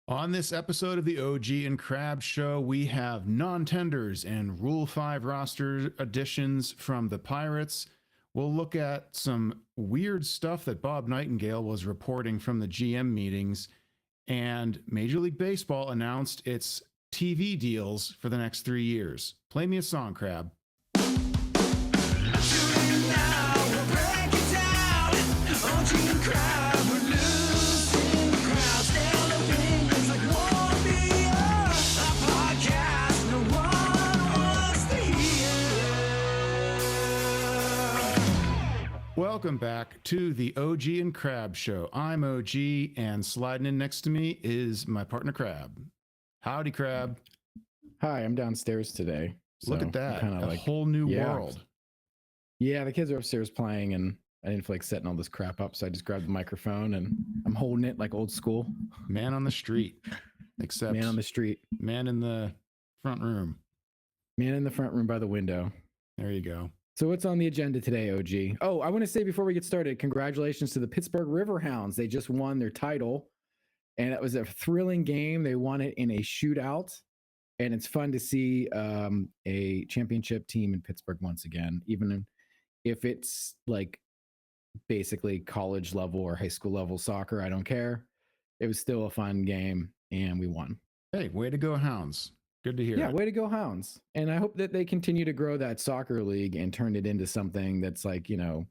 On this episode of the OG and Crab Show, we have non-tenders and Rule 5 roster additions from the Pirates. We'll look at some weird stuff that Bob Nightengale was reporting from the GM meetings, and Major League Baseball announced its TV deals for the next 3 years. Play me a song, Crab. Welcome back to the OG and Crab Show. I'm OG, and sliding in next to me is my partner Crab. Howdy, Crab. Hi, I'm downstairs today. So look at that, a whole new world. Yeah, the kids are upstairs playing, and I didn't feel like setting all this crap up, so I just grabbed the microphone, and I'm holding it like old school. Man on the street. Except man on the street. Man in the front room. Man in the front room by the window. There you go. So what's on the agenda today, OG? Oh, I want to say before we get started, congratulations to the Pittsburgh Riverhounds. They just won their title, and it was a thrilling game. They won it in a shootout, and it's fun to see a championship team in Pittsburgh once again, even if it's like basically college level or high school level soccer. I don't care. It was still a fun game, and we won. Hey, way to go, Hounds. Good to hear. Yeah, way to go, Hounds. And I hope that they continue to grow that soccer league and turn it into something that's like, you know,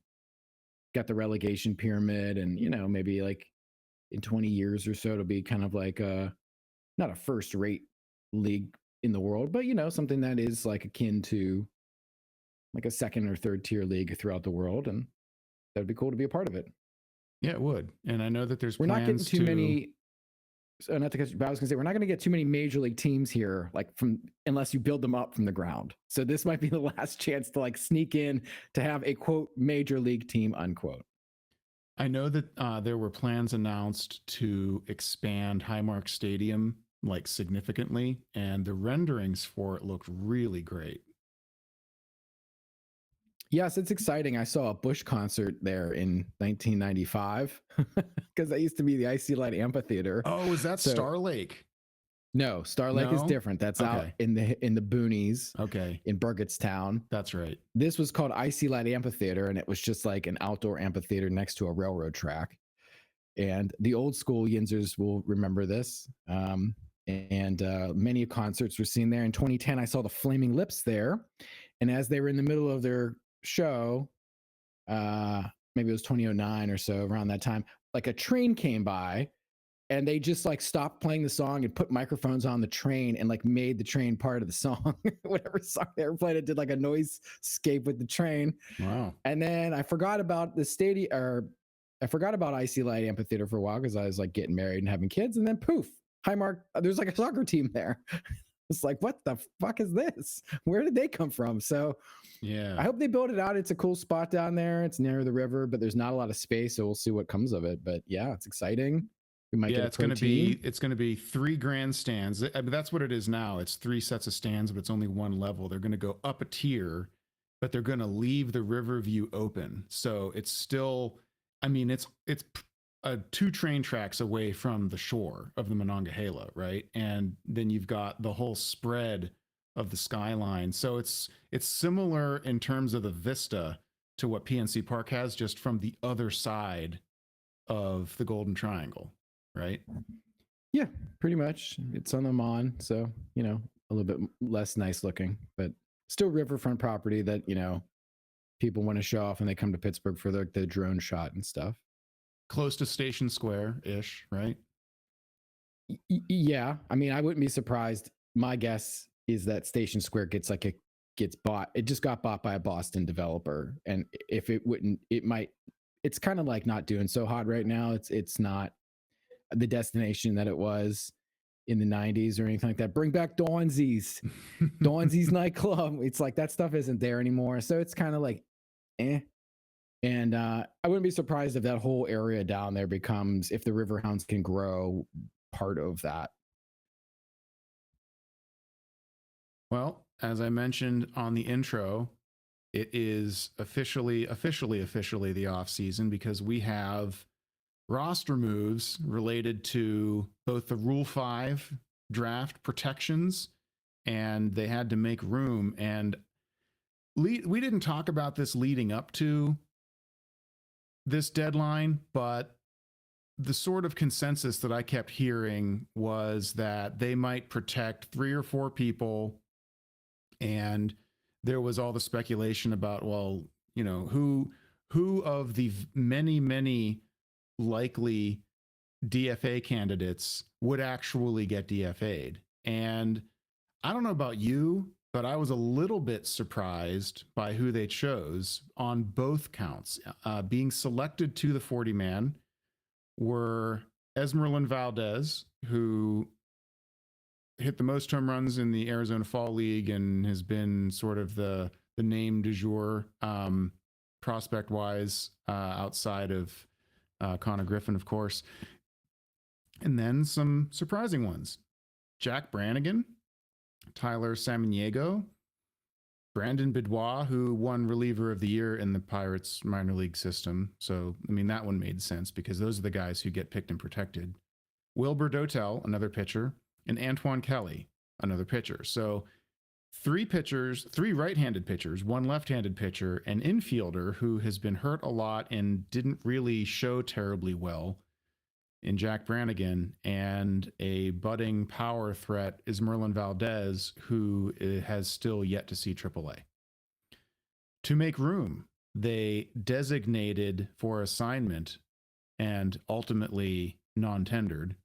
got the relegation pyramid, and, you know, maybe like in 20 years or so, it'll be kind of like not a first rate league in the world, but, you know, something that is like akin to like a second or third tier league throughout the world. And that'd be cool to be a part of it. Yeah, it would. And I know that there's we're plans not getting too many. So not to, but I was gonna say we're not gonna get too many major league teams here, like unless you build them up from the ground. So this might be the last chance to like sneak in to have a quote major league team unquote. I know that there were plans announced to expand Highmark Stadium like significantly, and the renderings for it looked really great. Yes, it's exciting. I saw a Bush concert there in 1995 because that used to be the Icy Light Amphitheater. Oh, is that Star Lake? No, Star Lake is different. That's out in the boonies. Okay. In Burgettstown. That's right. This was called Icy Light Amphitheater, and it was just like an outdoor amphitheater next to a railroad track. And the old school Yinzers will remember this. And many concerts were seen there. In 2010, I saw the Flaming Lips there. And as they were in the middle of their show, maybe it was 2009 or so, around that time, like a train came by, and they just like stopped playing the song and put microphones on the train and like made the train part of the song. Whatever song they were playing, it did like a noise escape with the train. Wow. And then I forgot about the stadium, or I forgot about Icy Light Amphitheater for a while because I was like getting married and having kids, and then poof, Highmark, there's like a soccer team there. It's like, what the fuck is this? Where did they come from? So yeah, I hope they build it out. It's a cool spot down there. It's near the river, but there's not a lot of space. So we'll see what comes of it. But yeah, it's exciting. We might get it's going to be 3 grandstands. I mean, that's what it is now. It's 3 sets of stands, but it's only one level. They're going to go up a tier, but they're going to leave the river view open. So it's still, I mean, it's 2 train tracks away from the shore of the Monongahela, right? And then you've got the whole spread of the skyline. So it's similar in terms of the vista to what PNC Park has, just from the other side of the Golden Triangle, right? Yeah, pretty much. It's on the Mon, so, you know, a little bit less nice looking, but still riverfront property that, you know, people want to show off when they come to Pittsburgh for the drone shot and stuff. Close to Station Square-ish, right? Yeah. I mean, I wouldn't be surprised. My guess is that Station Square gets bought. It just got bought by a Boston developer. And if it wouldn't, it might, it's kind of like not doing so hot right now. It's not the destination that it was in the 90s or anything like that. Bring back Dawnsies. Dawnsies nightclub. It's like that stuff isn't there anymore. So it's kind of like, eh. And I wouldn't be surprised if that whole area down there becomes, if the Riverhounds can grow, part of that. Well, as I mentioned on the intro, it is officially the off season, because we have roster moves related to both the Rule 5 draft protections, and they had to make room. And we didn't talk about this leading up to this deadline, but the sort of consensus that I kept hearing was that they might protect 3 or 4 people. And there was all the speculation about, well, you know, who of the many likely DFA candidates would actually get DFA'd. And I don't know about you, but I was a little bit surprised by who they chose on both counts. Being selected to the 40 man were Esmeralyn Valdez, who hit the most home runs in the Arizona Fall League and has been sort of the name du jour prospect wise outside of Connor Griffin, of course. And then some surprising ones. Jack Brannigan, Tyler Samaniego, Brandon Bidwell, who won reliever of the year in the Pirates minor league system. So, I mean, that one made sense because those are the guys who get picked and protected. Wilbur Dotel, another pitcher, and Antoine Kelly, another pitcher. So 3 pitchers, 3 right-handed pitchers, 1 left-handed pitcher, an infielder who has been hurt a lot and didn't really show terribly well in Jack Brannigan, and a budding power threat is Merlin Valdez, who has still yet to see AAA. To make room, they designated for assignment and ultimately non-tendered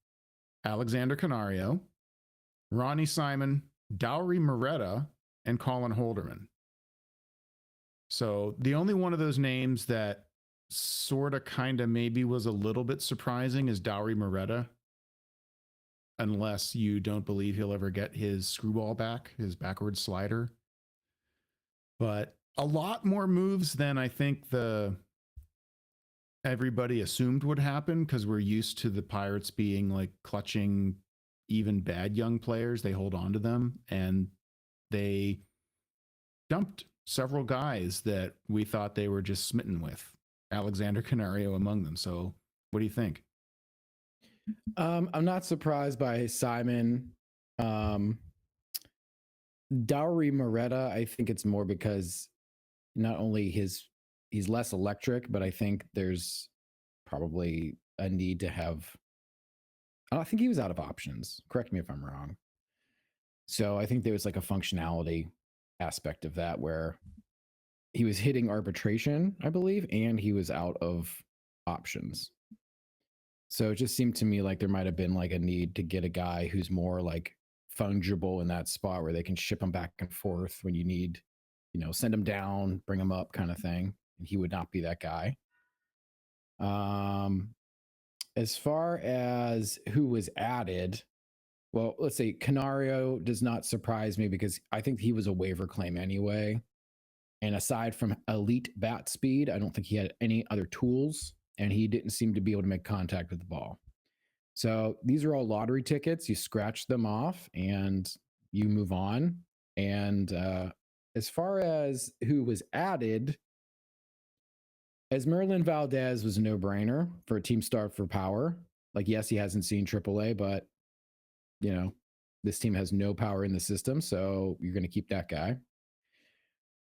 Alexander Canario, Ronnie Simon, Dowry Moretta, and Colin Holderman. So the only one of those names that sort of kind of maybe was a little bit surprising is Dowry Moretta, unless you don't believe he'll ever get his screwball back, his backward slider. But a lot more moves than I think everybody assumed would happen, because we're used to the Pirates being like clutching even bad young players. They hold on to them, and they dumped several guys that we thought they were just smitten with, Alexander Canario among them. So what do you think? I'm not surprised by Simon. Dowry Moretta, I think it's more because not only he's less electric, but I think there's probably a need to have, I think he was out of options. Correct me if I'm wrong. So I think there was like a functionality aspect of that where he was hitting arbitration, I believe, and he was out of options. So it just seemed to me like there might have been like a need to get a guy who's more like fungible in that spot where they can ship him back and forth when you need, you know, send him down, bring him up kind of thing. And he would not be that guy. As far as who was added, well, let's say Canario does not surprise me because I think he was a waiver claim anyway. And aside from elite bat speed, I don't think he had any other tools, and he didn't seem to be able to make contact with the ball. So these are all lottery tickets. You scratch them off and you move on. And as far as who was added, Esmeralyn Valdez was a no-brainer for a team start for power. Like, yes, he hasn't seen AAA, but, you know, this team has no power in the system, so you're going to keep that guy.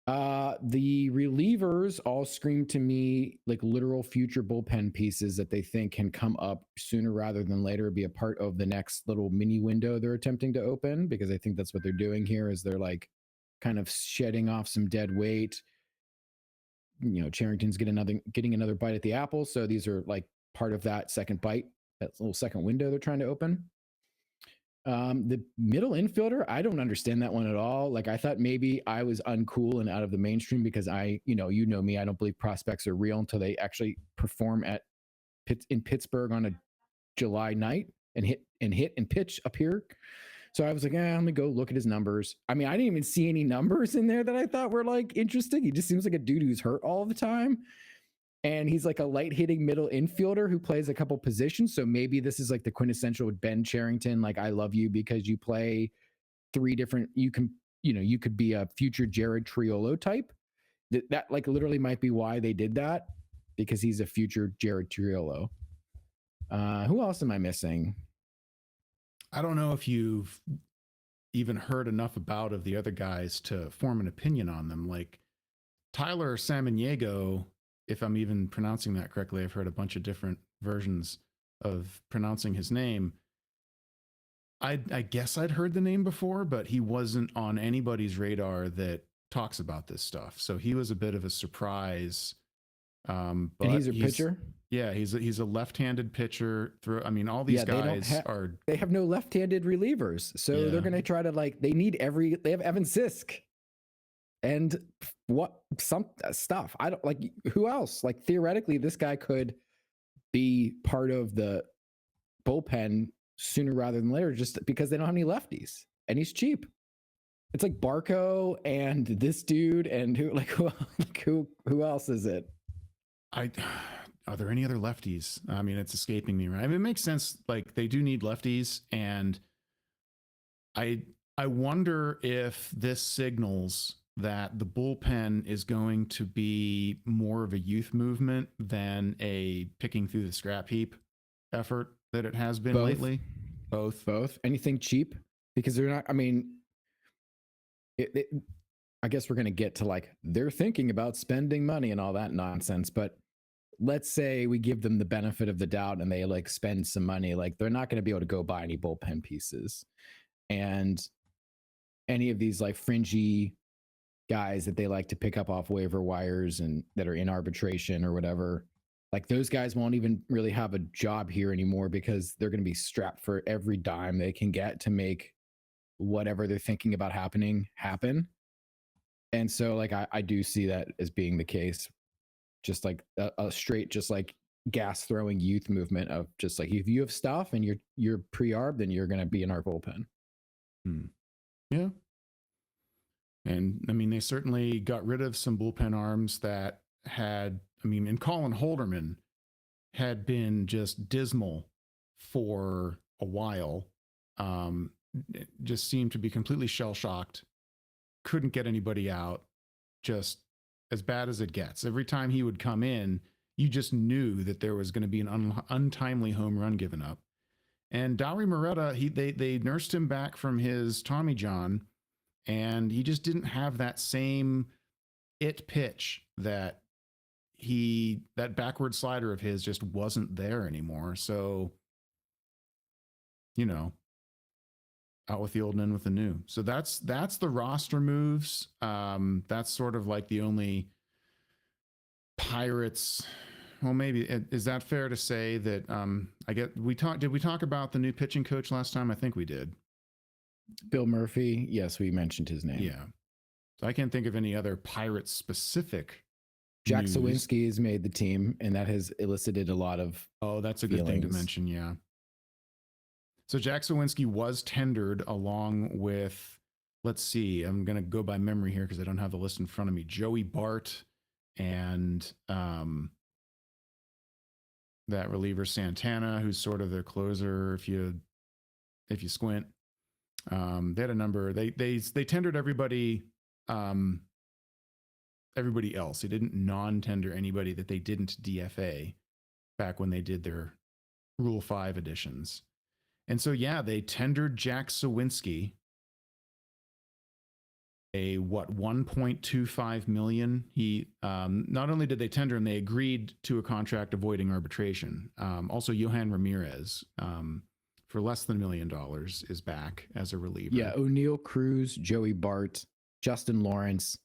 The relievers all scream to me like literal future bullpen pieces that they think can come up sooner rather than later, be a part of the next little mini window they're attempting to open, because I think that's what they're doing here is they're like kind of shedding off some dead weight. You know, Charrington's getting another bite at the apple. So these are like part of that second bite, that little second window they're trying to open. The middle infielder, I don't understand that one at all. Like, I thought maybe I was uncool and out of the mainstream because you know me, I don't believe prospects are real until they actually perform in Pittsburgh on a July night and hit and pitch up here. So I was like, let me go look at his numbers. I mean, I didn't even see any numbers in there that I thought were like interesting. He just seems like a dude who's hurt all the time. And he's like a light hitting middle infielder who plays a couple positions. So maybe this is like the quintessential with Ben Charrington. Like, I love you because you play 3 different, you could be a future Jared Triolo type. That like literally might be why they did that, because he's a future Jared Triolo. Who else am I missing? I don't know if you've even heard enough about of the other guys to form an opinion on them. Like Tyler Samaniego, if I'm even pronouncing that correctly, I've heard a bunch of different versions of pronouncing his name. I guess I'd heard the name before, but he wasn't on anybody's radar that talks about this stuff. So he was a bit of a surprise. And he's a pitcher. Yeah, he's a left-handed pitcher. I mean, all these guys are. They have no left-handed relievers, so they're going to try to They have Evan Sisk, and some stuff. I don't like who else. Like theoretically, this guy could be part of the bullpen sooner rather than later, just because they don't have any lefties, and he's cheap. It's like Barco and this dude, and who else is it? Are there any other lefties? I mean, it's escaping me, right? I mean, it makes sense. Like they do need lefties, and I wonder if this signals that the bullpen is going to be more of a youth movement than a picking through the scrap heap effort that it has been lately. Both. Anything cheap, because they're not. I mean, I guess we're going to get to like they're thinking about spending money and all that nonsense, but let's say we give them the benefit of the doubt and they like spend some money. Like they're not going to be able to go buy any bullpen pieces, and any of these like fringy guys that they like to pick up off waiver wires and that are in arbitration or whatever. Like those guys won't even really have a job here anymore because they're going to be strapped for every dime they can get to make whatever they're thinking about happening happen. And so like, I do see that as being the case, just like a straight, just like gas throwing youth movement of just like, if you have stuff and you're pre-arb, then you're going to be in our bullpen. Yeah. And I mean, they certainly got rid of some bullpen arms that had, I mean, and Colin Holderman had been just dismal for a while. It just seemed to be completely shell-shocked. Couldn't get anybody out. Just as bad as it gets. Every time he would come in, you just knew that there was going to be an untimely home run given up. And Dauri Moreta, they nursed him back from his Tommy John, and he just didn't have that same pitch that backward slider of his just wasn't there anymore. So, out with the old and in with the new. So that's the roster moves. That's sort of like the only Pirates. Well, maybe is that fair to say that did we talk about the new pitching coach last time? I think we did. Bill Murphy. Yes, we mentioned his name. Yeah. So I can't think of any other Pirates specific. Jack Sawinski has made the team, and that has elicited a lot of that's a good thing to mention. Yeah. So Jack Sawinski was tendered along with, let's see, I'm going to go by memory here because I don't have the list in front of me. Joey Bart and that reliever Santana, who's sort of their closer if you squint. They had a number. They tendered everybody else. They didn't non-tender anybody that they didn't DFA back when they did their Rule 5 editions. And so, yeah, they tendered Jack Sawinski a $1.25 million. He not only did they tender him, they agreed to a contract avoiding arbitration. Also, Johan Ramirez for less than $1 million is back as a reliever. Yeah, O'Neill Cruz, Joey Bart, Justin Lawrence,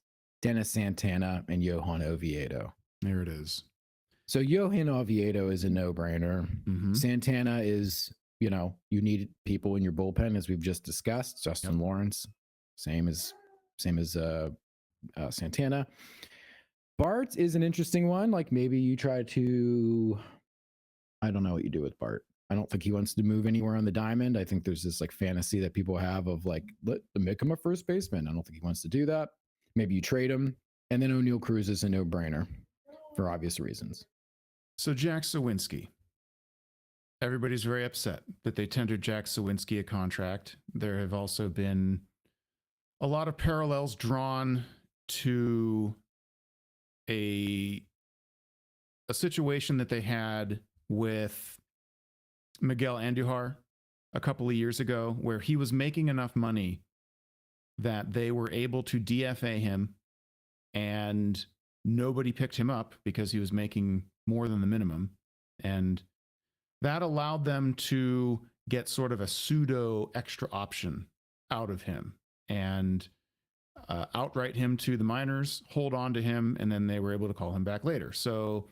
Dennis Santana, and Johan Oviedo. There it is. So Johan Oviedo is a no-brainer. Mm-hmm. Santana is, you need people in your bullpen, as we've just discussed. Justin Lawrence, same as Santana. Bart is an interesting one. Like maybe you try to, I don't know what you do with Bart. I don't think he wants to move anywhere on the diamond. I think there's this like fantasy that people have of like, make him a first baseman. I don't think he wants to do that. Maybe you trade him. And then O'Neill Cruz is a no-brainer for obvious reasons. So Jack Sawinski. Everybody's very upset that they tendered Jack Sawinski a contract. There have also been a lot of parallels drawn to a situation that they had with Miguel Andujar a couple of years ago, where he was making enough money that they were able to DFA him and nobody picked him up because he was making more than the minimum. And that allowed them to get sort of a pseudo extra option out of him and outright him to the minors, hold on to him, and then they were able to call him back later. So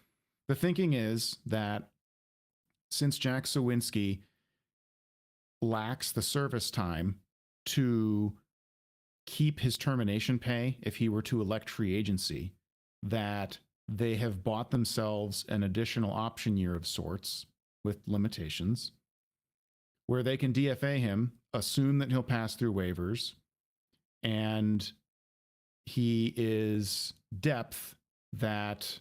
the thinking is that since Jack Sawinski lacks the service time to keep his termination pay if he were to elect free agency, that they have bought themselves an additional option year of sorts with limitations where they can DFA him, assume that he'll pass through waivers, and he is depth depth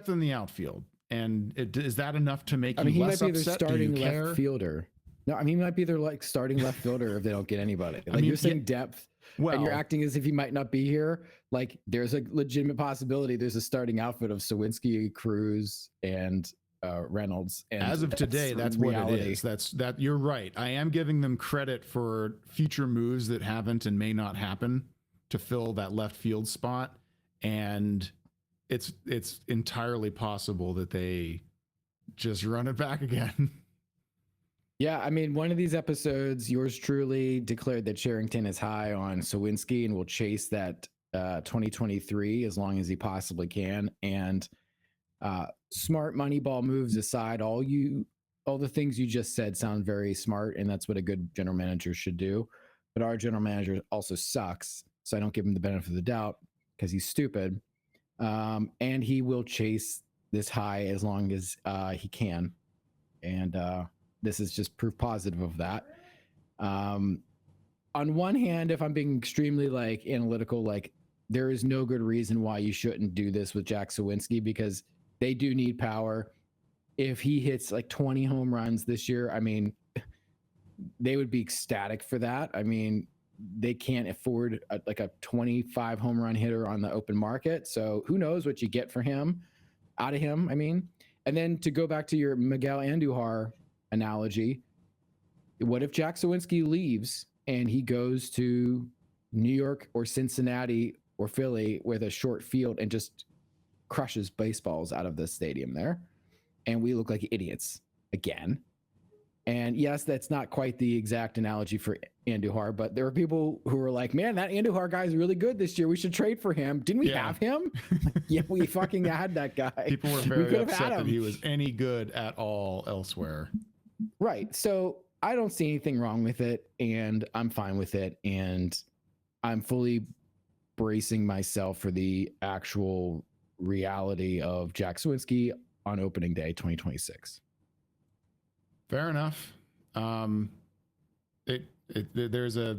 in the outfield. And is that enough to make you less upset? He might be their starting left fielder. No, I mean, he might be their like starting left fielder if they don't get anybody. Like, you're saying depth, and you're acting as if he might not be here. Like, there's a legitimate possibility there's a starting outfit of Sawinski, Cruz, and Reynolds. And as of today, that's reality. What it is. That you're right. I am giving them credit for future moves that haven't and may not happen to fill that left field spot, and it's entirely possible that they just run it back again. Yeah, I mean, one of these episodes, yours truly declared that Sherrington is high on Sawinski and will chase that 2023 as long as he possibly can. And smart Moneyball moves aside, all the things you just said sound very smart, and that's what a good general manager should do. But our general manager also sucks, so I don't give him the benefit of the doubt because he's stupid. And he will chase this high as long as he can. And this is just proof positive of that. On one hand, if I'm being extremely like analytical, like there is no good reason why you shouldn't do this with Jack Sawinski because they do need power. If he hits like 20 home runs this year, I mean, they would be ecstatic for that. I mean, they can't afford like a 25 home run hitter on the open market. So who knows what you get for him out of him. I mean, and then to go back to your Miguel Andujar analogy, what if Jack Sawinski leaves and he goes to New York or Cincinnati or Philly with a short field and just crushes baseballs out of the stadium there, and we look like idiots again? And yes, that's not quite the exact analogy for Andujar, but there are people who are like, man, that Andujar guy is really good this year. We should trade for him. Didn't we have him? Yeah, we fucking had that guy. People were very upset that he was any good at all elsewhere. Right. So I don't see anything wrong with it, and I'm fine with it. And I'm fully bracing myself for the actual reality of Jack Sawinski on opening day 2026. Fair enough. There's a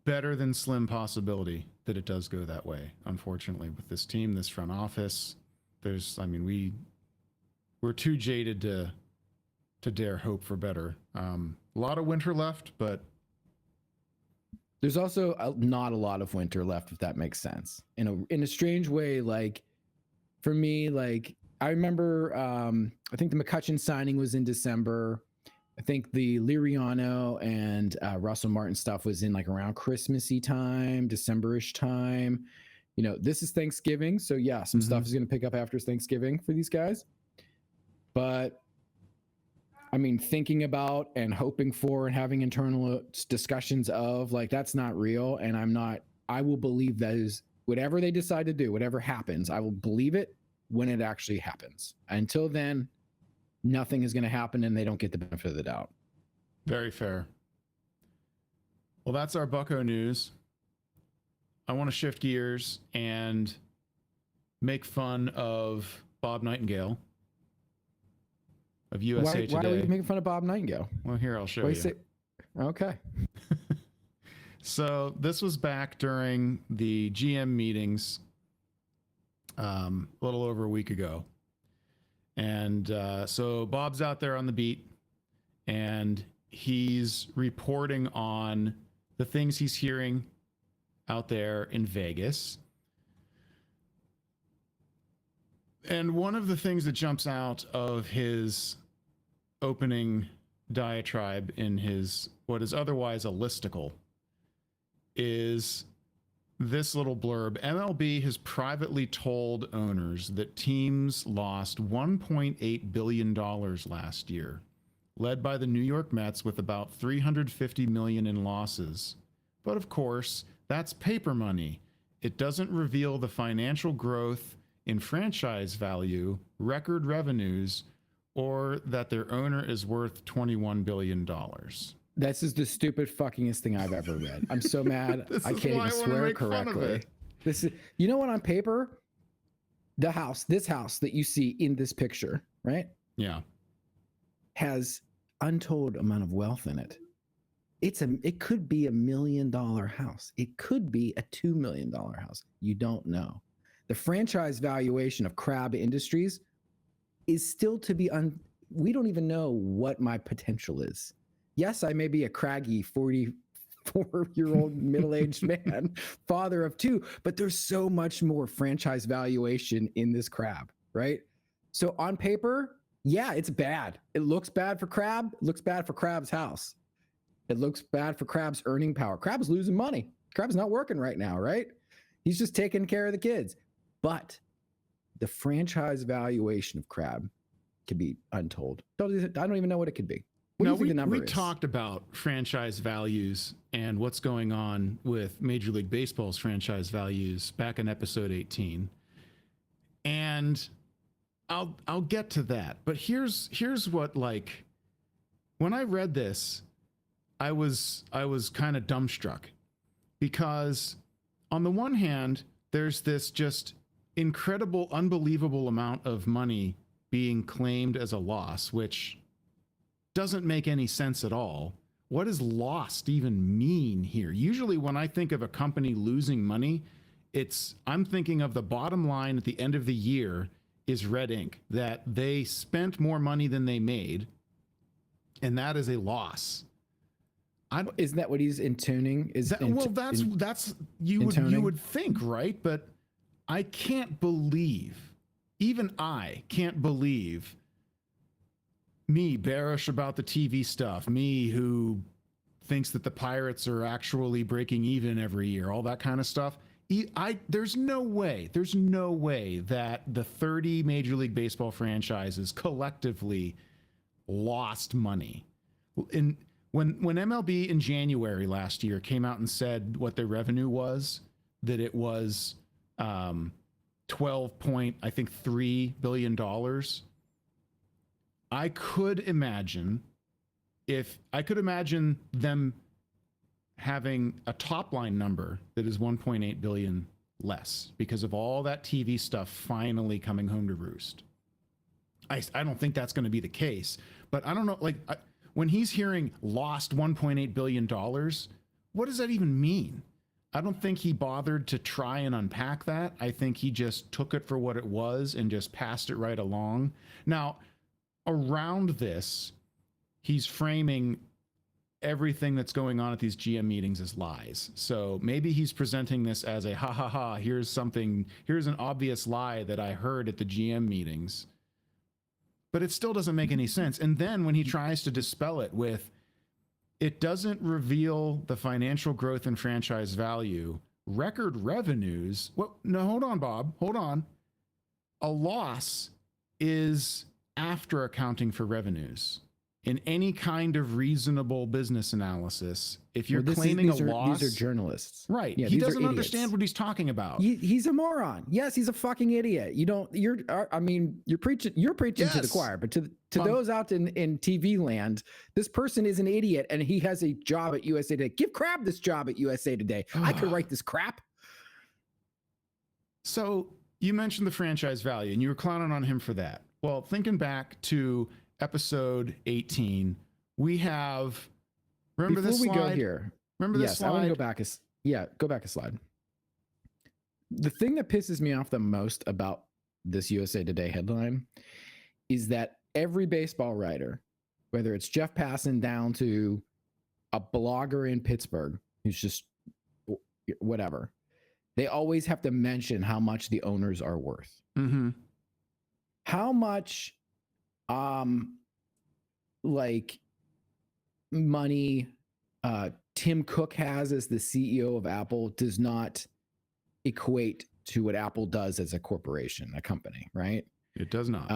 better than slim possibility that it does go that way. Unfortunately, with this team, this front office, we're too jaded to dare hope for better. A lot of winter left, but there's also not a lot of winter left, if that makes sense. In a strange way, like for me, like I remember, I think the McCutcheon signing was in December. I think the Liriano and Russell Martin stuff was in like around Christmassy time, December-ish time. You know, this is Thanksgiving, so yeah, some stuff is going to pick up after Thanksgiving for these guys. But I mean, thinking about and hoping for and having internal discussions of like, that's not real. And I will believe that is whatever they decide to do, whatever happens, I will believe it when it actually happens. Until then, nothing is going to happen and they don't get the benefit of the doubt. Very fair. Well, that's our Bucko news. I want to shift gears and make fun of Bob Nightengale of USA Today. Why are you making fun of Bob Nightengale? Well, here, I'll show you. Okay. So this was back during the GM meetings a little over a week ago. And so Bob's out there on the beat, and he's reporting on the things he's hearing out there in Vegas. And one of the things that jumps out of his opening diatribe in his what is otherwise a listicle is this little blurb. MLB has privately told owners that teams lost $1.8 billion last year, led by the New York Mets with about $350 million in losses. But of course, that's paper money. It doesn't reveal the financial growth in franchise value, record revenues, or that their owner is worth $21 billion. This is the stupid fuckingest thing I've ever read. I'm so mad. I can't even swear correctly. This is, you know what, on paper, this house that you see in this picture, right? Yeah. Has untold amount of wealth in it. It could be $1 million house. It could be a $2 million house. You don't know. The franchise valuation of Crab Industries is still to be we don't even know what my potential is. Yes, I may be a craggy 44-year-old middle-aged man, father of two, but there's so much more franchise valuation in this Crab, right? So on paper, yeah, it's bad. It looks bad for Crab. It looks bad for Crab's house. It looks bad for Crab's earning power. Crab's losing money. Crab's not working right now, right? He's just taking care of the kids. But the franchise valuation of Crab could be untold. I don't even know what it could be. What do you think the number is? We talked about franchise values and what's going on with Major League Baseball's franchise values back in episode 18. And I'll get to that. But here's what, like, when I read this, I was kind of dumbstruck, because on the one hand, there's this just incredible, unbelievable amount of money being claimed as a loss, which doesn't make any sense at all. What does lost even mean here? Usually when I think of a company losing money, I'm thinking of the bottom line at the end of the year is red ink, that they spent more money than they made, and that is a loss. Isn't that what he's intoning? You would think, right? But I can't believe, even I can't believe, me bearish about the TV stuff, me who thinks that the Pirates are actually breaking even every year, all that kind of stuff. There's no way that the 30 Major League Baseball franchises collectively lost money. When MLB in January last year came out and said what their revenue was, that it was $12.3 billion. I could imagine them having a top line number that is 1.8 billion less because of all that TV stuff finally coming home to roost. I don't think that's going to be the case, but I don't know, like, when he's hearing lost $1.8 billion, what does that even mean? I don't think he bothered to try and unpack that. I think he just took it for what it was and just passed it right along. Now, around this, he's framing everything that's going on at these GM meetings as lies. So maybe he's presenting this as a ha ha ha, here's an obvious lie that I heard at the GM meetings. But it still doesn't make any sense. And then when he tries to dispel it with, it doesn't reveal the financial growth and franchise value, record revenues. Well, no, hold on, Bob. Hold on. A loss is after accounting for revenues. In any kind of reasonable business analysis, if you're claiming a loss, these are journalists, right? Yeah, he doesn't understand what he's talking about. He's a moron. Yes, he's a fucking idiot. You're preaching yes. to the choir, but to those out in TV land, this person is an idiot, and he has a job at USA Today. Give Crab this job at USA Today. I could write this crap. So you mentioned the franchise value, and you were clowning on him for that. Well, thinking back to episode 18, we have, remember this slide? Before we go here, remember this slide? I want to go back go back a slide. The thing that pisses me off the most about this USA Today headline is that every baseball writer, whether it's Jeff Passan down to a blogger in Pittsburgh who's just whatever, they always have to mention how much the owners are worth. Mm-hmm. how much like money Tim Cook has as the CEO of Apple does not equate to what Apple does as a corporation, a company, right? It does not.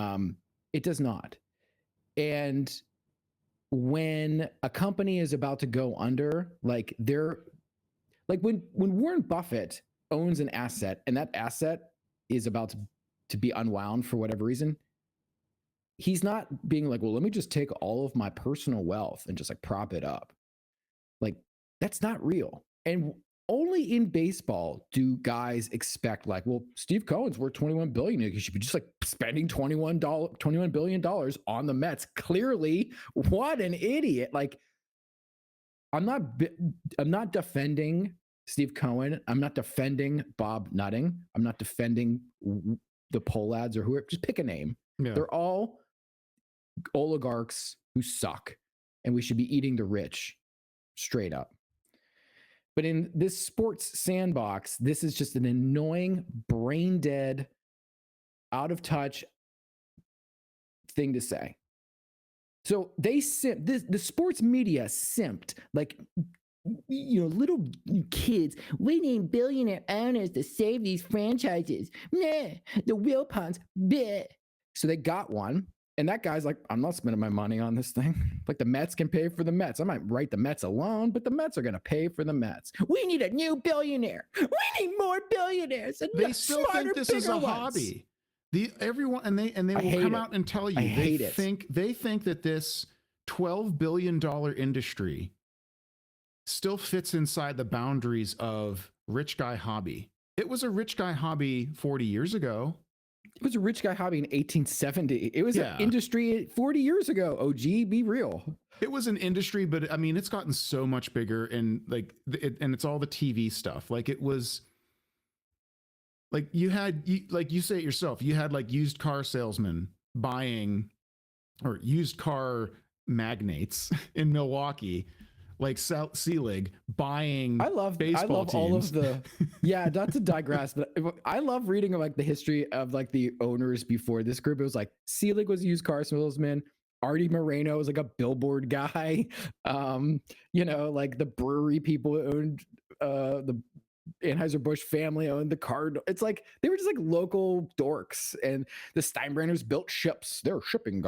It does not. And when a company is about to go under, like they're like when Warren Buffett owns an asset and that asset is about to be unwound for whatever reason, he's not being like, well, let me just take all of my personal wealth and just like prop it up. Like, that's not real. And only in baseball do guys expect like, well, Steve Cohen's worth $21 billion. He should be just like spending $21 billion on the Mets. Clearly, what an idiot. Like, I'm not defending Steve Cohen. I'm not defending Bob Nutting. I'm not defending the Pohlads or whoever. Just pick a name. Yeah. They're all oligarchs who suck, and we should be eating the rich straight up. But in this sports sandbox, this is just an annoying, brain dead, out of touch thing to say. So they the sports media simped, like, little kids. We need billionaire owners to save these franchises. Nah, the Wilpons, bleh. So they got one. And that guy's like, I'm not spending my money on this thing. Like, the Mets can pay for the Mets. I might write the Mets alone, but the Mets are going to pay for the Mets. We need a new billionaire. We need more billionaires. And they still think this is a hobby. Everyone and they will come out and tell you they think that this $12 billion industry still fits inside the boundaries of rich guy hobby. It was a rich guy hobby 40 years ago. It was a rich guy hobby in 1870. It was an industry 40 years ago. OG, be real. It was an industry, but I mean, it's gotten so much bigger, and and it's all the TV stuff. Like, it was like like you say it yourself, you had like used car salesmen buying, or used car magnates in Milwaukee, like Selig buying. I love teams. All of the not to digress, but I love reading like the history of like the owners before this group. It was like Selig was a used car salesman. Artie Moreno was like a billboard guy. Like the brewery people owned the Anheuser-Busch family owned the card. It's like they were just like local dorks, and the Steinbrenners built ships. They're shipping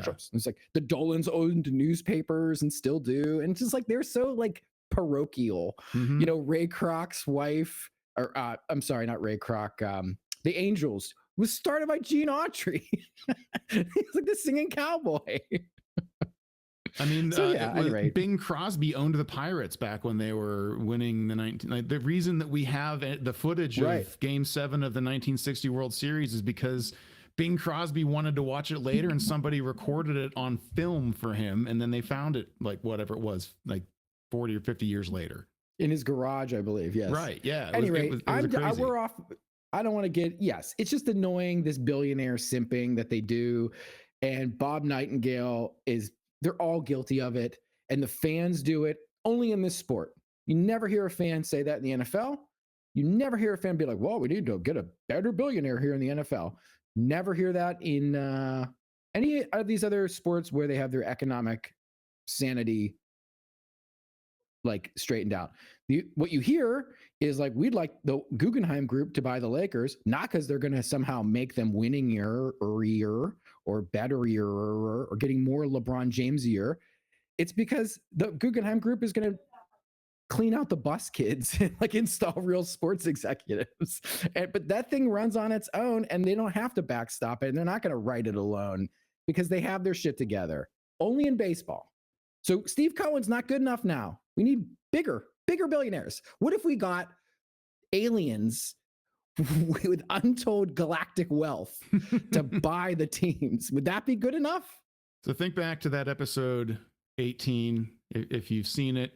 ships. It's like the Dolans owned newspapers and still do, and it's just like they're so like parochial. Mm-hmm. Ray Kroc's wife, or I'm sorry, not Ray Kroc. The Angels was started by Gene Autry. He's like the singing cowboy. I mean, anyway. Bing Crosby owned the Pirates back when they were winning the reason that we have the footage of Game 7 of the 1960 World Series is because Bing Crosby wanted to watch it later, and somebody recorded it on film for him, and then they found it like whatever it was, like 40 or 50 years later. In his garage, I believe. Yes. Right. Yeah. Anyway, we're off. I don't want to get, it's just annoying, this billionaire simping that they do. And Bob Nightengale they're all guilty of it. And the fans do it only in this sport. You never hear a fan say that in the NFL. You never hear a fan be like, well, we need to get a better billionaire here in the NFL. Never hear that in any of these other sports where they have their economic sanity like straightened out. What you hear is like, we'd like the Guggenheim Group to buy the Lakers, not because they're going to somehow make them winning-ier or better-ier or getting more LeBron James-ier. It's because the Guggenheim Group is going to clean out the bus kids and like install real sports executives. But that thing runs on its own, and they don't have to backstop it, and they're not going to write it alone because they have their shit together. Only in baseball. So Steve Cohen's not good enough now. We need bigger billionaires. What if we got aliens with untold galactic wealth to buy the teams? Would that be good enough? So think back to that episode 18. If you've seen it,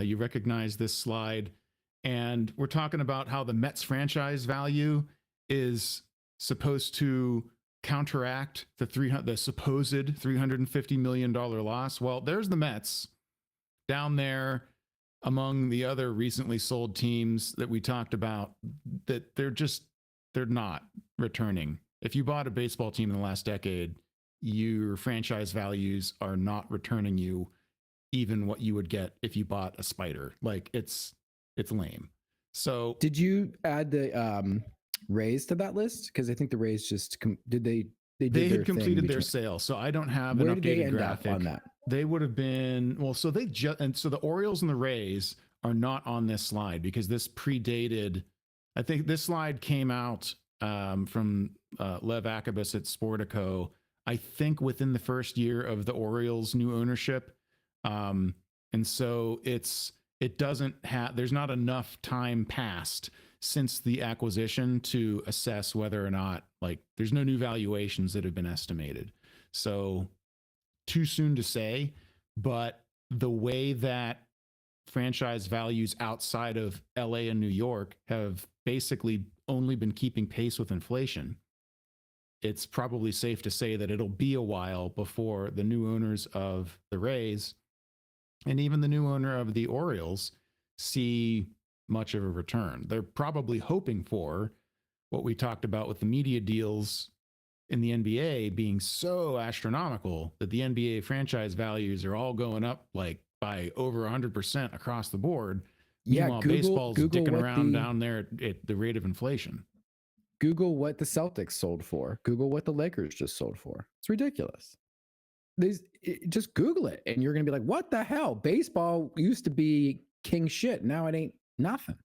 you recognize this slide. And we're talking about how the Mets franchise value is supposed to counteract the supposed $350 million loss. Well, there's the Mets down there among the other recently sold teams that we talked about, that they're not returning if you bought a baseball team in the last decade, your franchise values are not returning you even what you would get if you bought a spider. Like it's lame. So did you add the Rays to that list? Because I think the Rays just did they did they their had thing completed their between- sale. So I don't have Where an did they updated end graphic up on that? They would have been, well, so they just, and so the Orioles and the Rays are not on this slide because this predated, I think this slide came out from Lev Akabas at Sportico, I think within the first year of the Orioles' new ownership. And so it doesn't have, there's not enough time passed since the acquisition to assess whether or not, like, there's no new valuations that have been estimated. So too soon to say, but the way that franchise values outside of LA and New York have basically only been keeping pace with inflation, it's probably safe to say that it'll be a while before the new owners of the Rays and even the new owner of the Orioles see much of a return. They're probably hoping for what we talked about with the media deals in the NBA being so astronomical that the NBA franchise values are all going up like by over 100% across the board. Yeah, Meanwhile, baseball's Google dicking what around down there at the rate of inflation. Google what the Celtics sold for. Google what the Lakers just sold for. It's ridiculous. Just Google it and you're going to be like, what the hell? Baseball used to be king shit. Now it ain't nothing.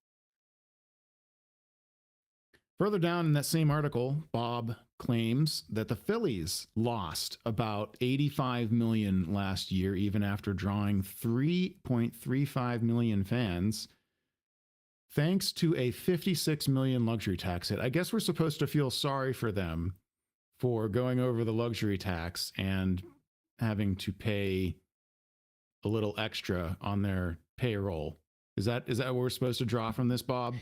Further down in that same article, Bob claims that the Phillies lost about 85 million last year, even after drawing 3.35 million fans, thanks to a 56 million luxury tax hit. I guess we're supposed to feel sorry for them for going over the luxury tax and having to pay a little extra on their payroll. Is that what we're supposed to draw from this, Bob?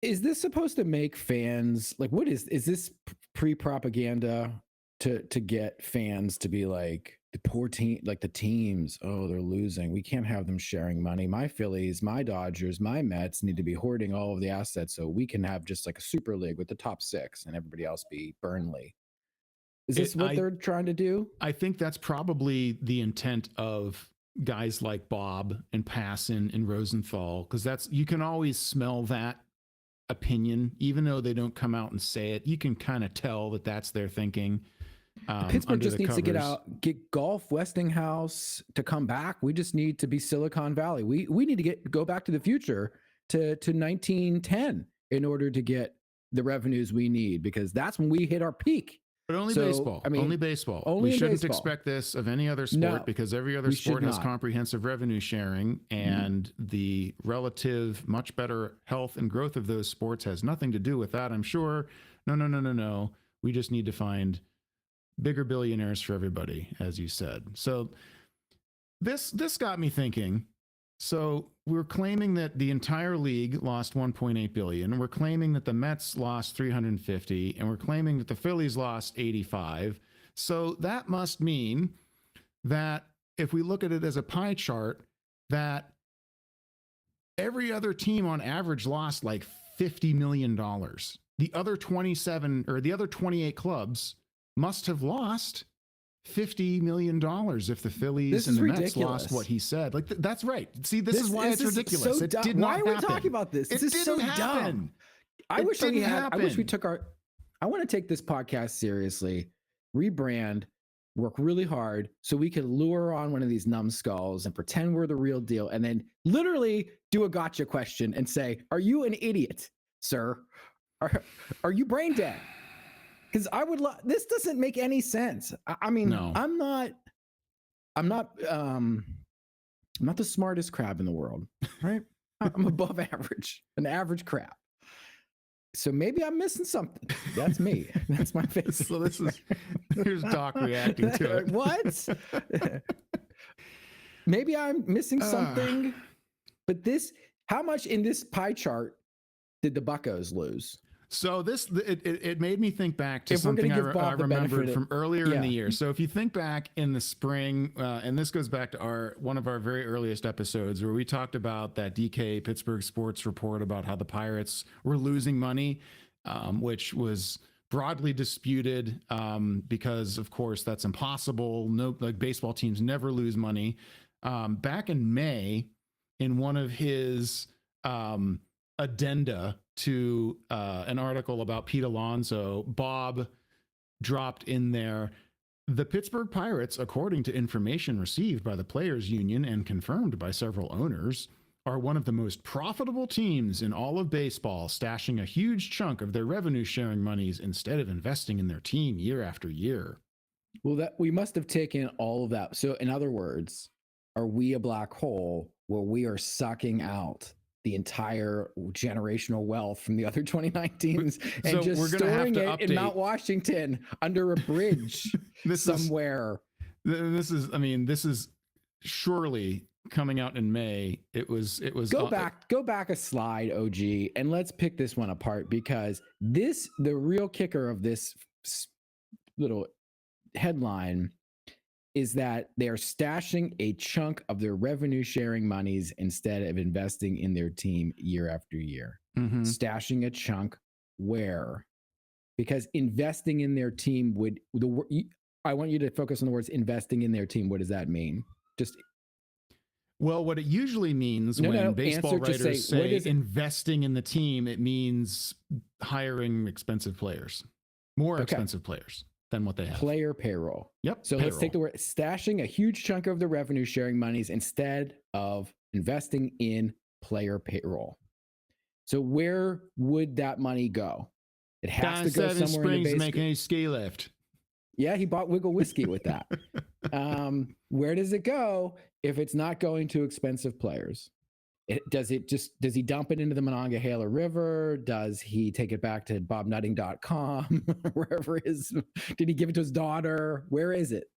Is this supposed to make fans like, what is this pre-propaganda to get fans to be like, the poor team, like the teams, oh, they're losing, we can't have them sharing money, my Phillies, my Dodgers, my Mets need to be hoarding all of the assets so we can have just like a super league with the top 6 and everybody else be Burnley? Is this what they're trying to do? I think that's probably the intent of guys like Bob and Passan and Rosenthal, because that's, you can always smell that opinion, even though they don't come out and say it. You can kind of tell that that's their thinking. Pittsburgh just needs to get Golf Westinghouse to come back. We just need to be Silicon Valley. We need to go back to the future to 1910 in order to get the revenues we need, because that's when we hit our peak. But only baseball. I mean, only baseball. We shouldn't expect this of any other sport, because every other sport has comprehensive revenue sharing, and the relative much better health and growth of those sports has nothing to do with that, I'm sure. No. We just need to find bigger billionaires for everybody, as you said. So this got me thinking. So we're claiming that the entire league lost 1.8 billion. We're claiming that the Mets lost 350, and we're claiming that the Phillies lost 85. So that must mean that if we look at it as a pie chart, that every other team on average lost like $50 million. The other 27 or the other 28 clubs must have lost $50 million if the Phillies and the Mets lost what he said. Like, that's right. See, this is why it's ridiculous. It did not happen. Why are we talking about this? This is so dumb. I wish we took I want to take this podcast seriously, rebrand, work really hard so we can lure on one of these numbskulls and pretend we're the real deal, and then literally do a gotcha question and say, are you an idiot, sir? Are you brain dead? Because this doesn't make any sense. I mean, no. I'm not the smartest crab in the world, right? I'm above average, an average crab. So maybe I'm missing something. That's me. That's my face. So here's Doc reacting to it. What? Maybe I'm missing something. But how much in this pie chart did the Buccos lose? So it made me think back to something I remembered from earlier in the year. So if you think back in the spring, and this goes back to one of our very earliest episodes where we talked about that DK Pittsburgh Sports report about how the Pirates were losing money, which was broadly disputed because, of course, that's impossible. No, like baseball teams never lose money. Back in May, in one of his addenda to an article about Pete Alonso, Bob dropped in there, the Pittsburgh Pirates, according to information received by the Players Union and confirmed by several owners, are one of the most profitable teams in all of baseball, stashing a huge chunk of their revenue sharing monies instead of investing in their team year after year. Well, that we must have taken all of that. So, in other words, are we a black hole where we are sucking out the entire generational wealth from the other 29 teams and So just we're gonna have storing to it in Mount Washington under a bridge somewhere? This is surely coming out in May. It was Go back a slide, OG, and let's pick this one apart, because the real kicker of this little headline is that they are stashing a chunk of their revenue sharing monies instead of investing in their team year after year. Mm-hmm. Stashing a chunk where? Because investing in their team I want you to focus on the words investing in their team. What does that mean? Well, what it usually means when baseball writers say investing in the team, it means hiring expensive players, more expensive players than what they have. Player payroll. Yep. So let's take the word stashing a huge chunk of the revenue sharing monies instead of investing in player payroll. So where would that money go? It has to go somewhere in the base. Making a ski lift. Yeah, he bought Wiggle Whiskey with that. Where does it go if it's not going to expensive players? Does he dump it into the Monongahela River? Does he take it back to bobnutting.com? Wherever did he give it to his daughter? Where is it?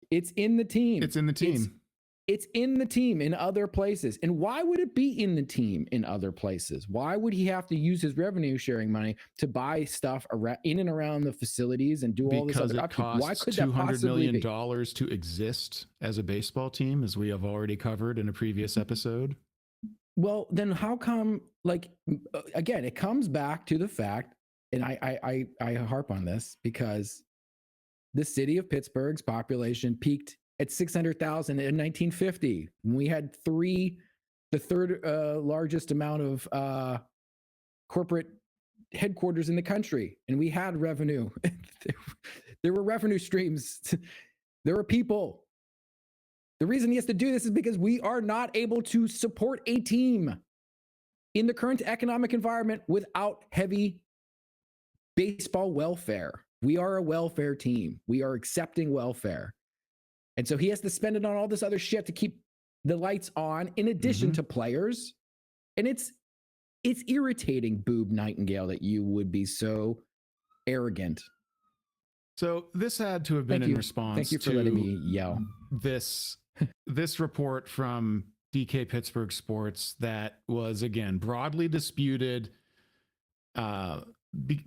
It's in the team. It's in the team. It's in the team in other places. And why would it be in the team in other places? Why would he have to use his revenue sharing money to buy stuff in and around the facilities and do all this other stuff? Why could $200 million to exist as a baseball team, as we have already covered in a previous episode? Well, then how come, again, it comes back to the fact, and I harp on this, because the city of Pittsburgh's population peaked at 600,000 in 1950. We had the third largest amount of corporate headquarters in the country, and we had revenue. There were revenue streams. There were people. The reason he has to do this is because we are not able to support a team in the current economic environment without heavy baseball welfare. We are a welfare team. We are accepting welfare. And so he has to spend it on all this other shit to keep the lights on, in addition to players. And it's irritating, Bob Nightengale, that you would be so arrogant. So this had to have been in response to... Thank you for letting me yell. This report from DK Pittsburgh Sports that was, again, broadly disputed,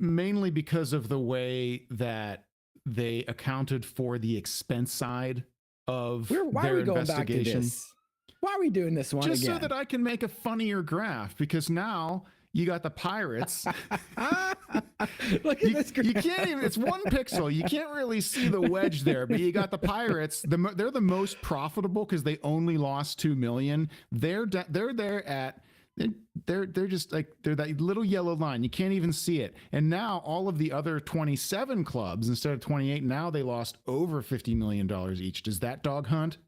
mainly because of the way that they accounted for the expense side of their investigation. Why are we going back to this? Why are we doing this one Just again? so that I can make a funnier graph, because now you got the Pirates. Look at this graph. You can't even, it's one pixel. You can't really see the wedge there, but you got the Pirates. They're the most profitable because they only lost $2 million. They're there at... They're just like, they're that little yellow line. You can't even see it. And now all of the other 27 clubs, instead of 28, now they lost over $50 million each. Does that dog hunt?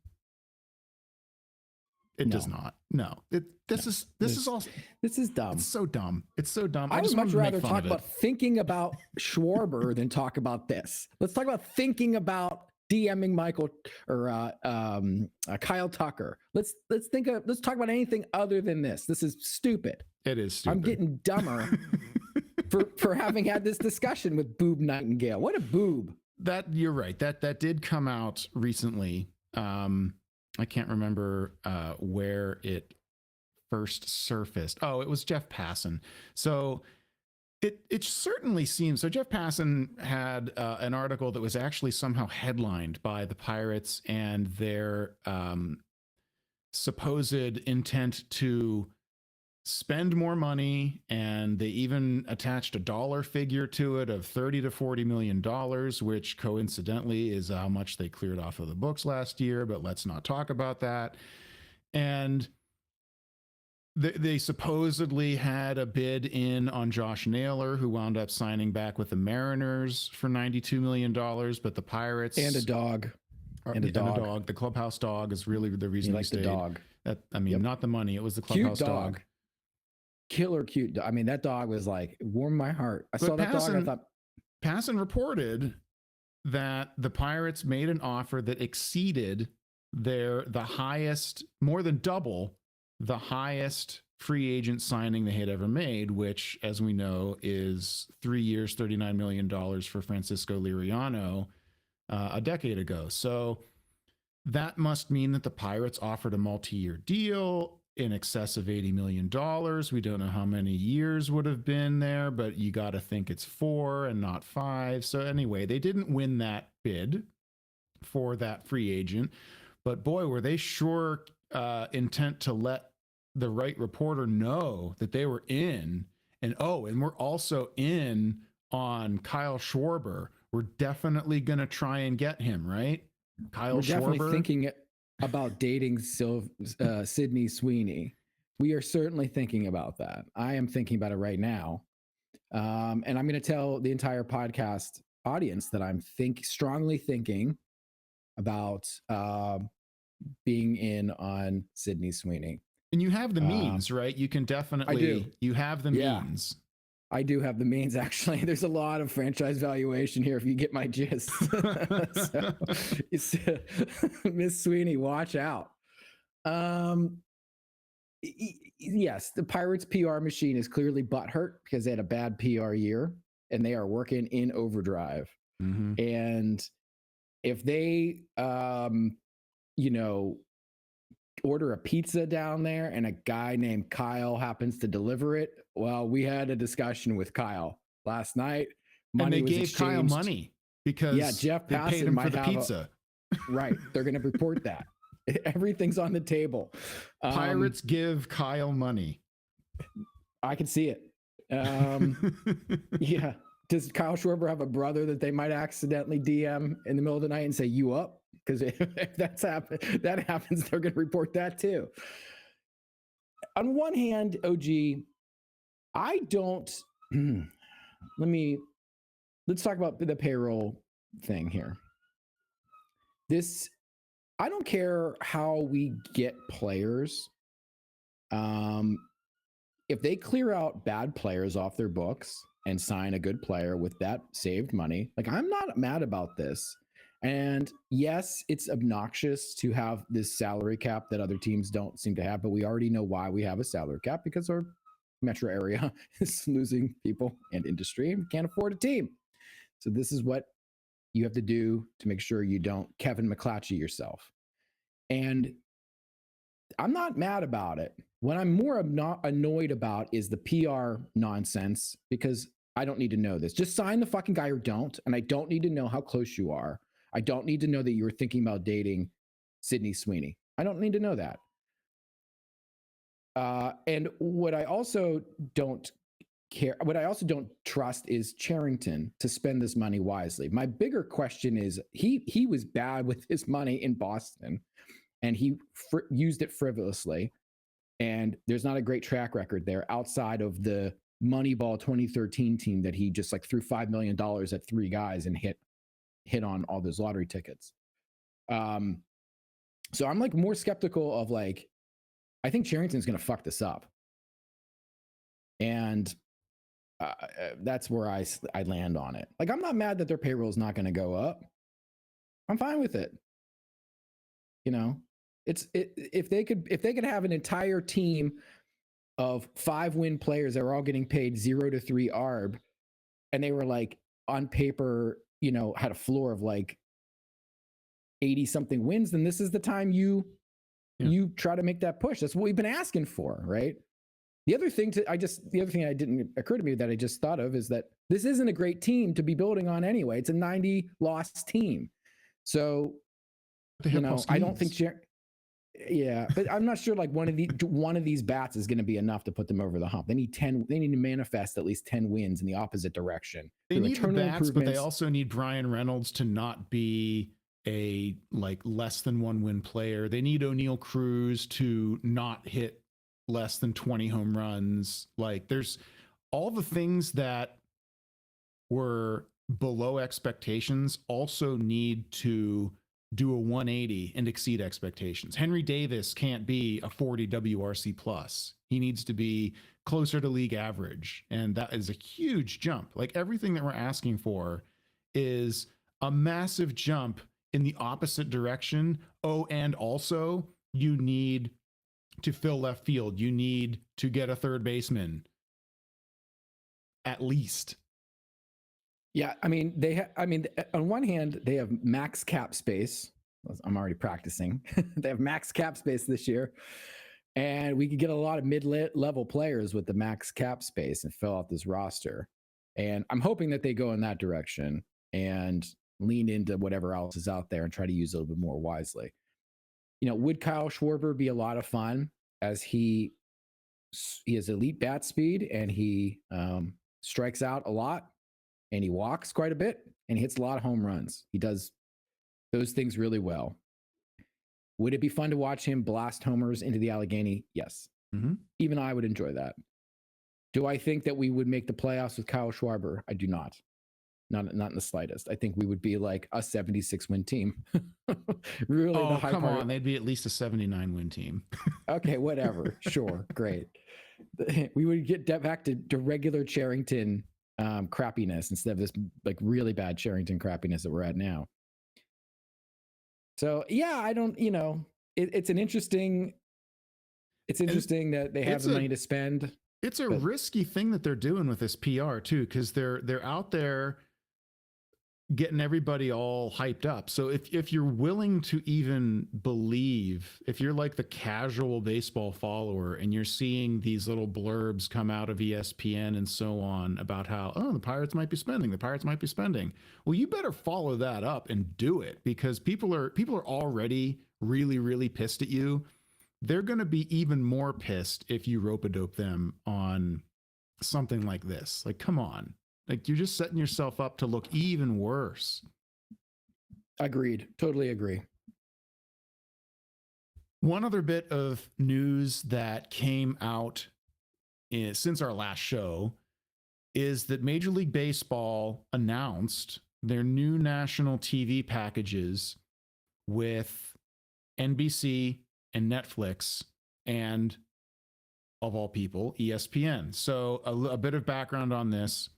It does not. No. This is dumb. It's so dumb. It's so dumb. I would much rather talk about thinking about Schwarber than talk about this. Let's talk about thinking about DMing Michael or Kyle Tucker. Let's talk about anything other than this. This is stupid. It is stupid. I'm getting dumber for having had this discussion with Bob Nightengale. What a boob. That you're right. That did come out recently. I can't remember where it first surfaced. Oh, it was Jeff Passan. So It certainly seems so. Jeff Passan had an article that was actually somehow headlined by the Pirates and their supposed intent to spend more money, and they even attached a dollar figure to it of $30 to $40 million, which coincidentally is how much they cleared off of the books last year, but let's not talk about that. And they supposedly had a bid in on Josh Naylor, who wound up signing back with the Mariners for $92 million, but the Pirates and a dog. And a dog. The clubhouse dog is really the reason he stayed. The dog. Not the money. It was the clubhouse dog. Killer cute. I mean, that dog was like warmed my heart. I saw that dog. I thought Passan reported that the Pirates made an offer that exceeded the highest, more than double the highest free agent signing they had ever made, which, as we know, is 3 years, $39 million for Francisco Liriano a decade ago. So that must mean that the Pirates offered a multi-year deal in excess of $80 million. We don't know how many years would have been there, but you got to think it's 4 and not 5. So anyway, they didn't win that bid for that free agent, but boy, were they sure intent to let the right reporter know that they were in. And we're also in on Kyle Schwarber. We're definitely going to try and get him, right? Kyle Schwarber. Definitely thinking about dating Sydney Sweeney. We are certainly thinking about that. I am thinking about it right now. And I'm going to tell the entire podcast audience that I'm strongly thinking about being in on Sydney Sweeney. And you have the means, right? You can definitely, I do. You have the means. I do have the means, actually. There's a lot of franchise valuation here, if you get my gist. So, Miss Sweeney, watch out. Yes, the Pirates PR machine is clearly butthurt because they had a bad PR year and they are working in overdrive. Mm-hmm. And if they, order a pizza down there and a guy named Kyle happens to deliver it, well, we had a discussion with Kyle last night. And they gave Kyle money because Jeff they paid him for the pizza. Right. They're going to report that. Everything's on the table. Pirates give Kyle money. I can see it. Yeah. Does Kyle Schwarber have a brother that they might accidentally DM in the middle of the night and say, "You up?" Because if that happens, they're going to report that too. On one hand, OG, I don't. Let's talk about the payroll thing here. I don't care how we get players. If they clear out bad players off their books and sign a good player with that saved money, like, I'm not mad about this. And yes, it's obnoxious to have this salary cap that other teams don't seem to have, but we already know why we have a salary cap, because our metro area is losing people and industry and can't afford a team. So this is what you have to do to make sure you don't Kevin McClatchy yourself. And I'm not mad about it. What I'm more annoyed about is the PR nonsense, because I don't need to know this. Just sign the fucking guy or don't. And I don't need to know how close you are. I don't need to know that you were thinking about dating Sydney Sweeney. I don't need to know that. And what I also don't trust is Cherington to spend this money wisely. My bigger question is he was bad with his money in Boston, and he used it frivolously. And there's not a great track record there outside of the Moneyball 2013 team that he just like threw $5 million at 3 guys and hit on all those lottery tickets. So I'm like more skeptical of like, I think Cherington's going to fuck this up. And that's where I land on it. Like, I'm not mad that their payroll is not going to go up. I'm fine with it. You know, if they could have an entire team of 5-win players that were all getting paid 0 to 3 ARB, and they were like on paper, you know, had a floor of like 80 something wins, then this is the time you try to make that push. That's what we've been asking for, right? The other thing I didn't occur to me that I just thought of is that this isn't a great team to be building on anyway. It's a 90 loss team. So, you know, I don't think Yeah, but I'm not sure like one of these bats is going to be enough to put them over the hump. They need 10. They need to manifest at least 10 wins in the opposite direction. They Through need the internal bats, but they improvements. also need Brian Reynolds to not be a like less than 1 win player. They need O'Neal Cruz to not hit less than 20 home runs. Like there's all the things that were below expectations also need to do a 180 and exceed expectations. Henry Davis can't be a 40 WRC plus. He needs to be closer to league average. And that is a huge jump. Like everything that we're asking for is a massive jump in the opposite direction. Oh, and also you need to fill left field. You need to get a third baseman at least. Yeah, I mean on one hand they have max cap space. I'm already practicing. They have max cap space this year, and we could get a lot of mid-level players with the max cap space and fill out this roster. And I'm hoping that they go in that direction and lean into whatever else is out there and try to use it a little bit more wisely. You know, would Kyle Schwarber be a lot of fun as he has elite bat speed and he strikes out a lot and he walks quite a bit and he hits a lot of home runs. He does those things really well. Would it be fun to watch him blast homers into the Allegheny? Yes. Mm-hmm. Even I would enjoy that. Do I think that we would make the playoffs with Kyle Schwarber? I do not. Not in the slightest. I think we would be like a 76 win team. Really? Oh, come on. They'd be at least a 79 win team. Okay, whatever. Sure. Great. We would get back to regular Charrington crappiness instead of this like really bad Charrington crappiness that we're at now. So yeah, I don't, it's interesting that they have the money to spend. It's a risky thing that they're doing with this PR too, because they're out there getting everybody all hyped up. So if you're willing to even believe, if you're like the casual baseball follower and you're seeing these little blurbs come out of ESPN and so on about how, oh, the Pirates might be spending. Well, you better follow that up and do it, because people are already really, really pissed at you. They're going to be even more pissed if you rope-a-dope them on something like this. Like, come on. Like, you're just setting yourself up to look even worse. Agreed. Totally agree. One other bit of news that came out since our last show is that Major League Baseball announced their new national TV packages with NBC and Netflix and, of all people, ESPN. So a bit of background on this.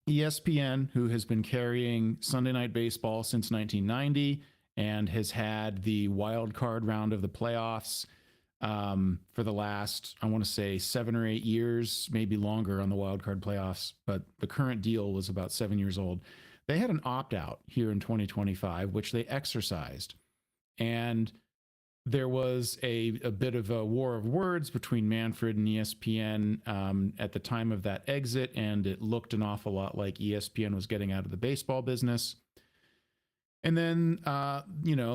ESPN, who has been carrying Sunday Night Baseball since 1990 and has had the wild card round of the playoffs for the last, I want to say 7 or 8 years, maybe longer on the wild card playoffs, but the current deal was about 7 years old. They had an opt-out here in 2025, which they exercised. And there was a bit of a war of words between Manfred and ESPN at the time of that exit, and it looked an awful lot like ESPN was getting out of the baseball business. And then,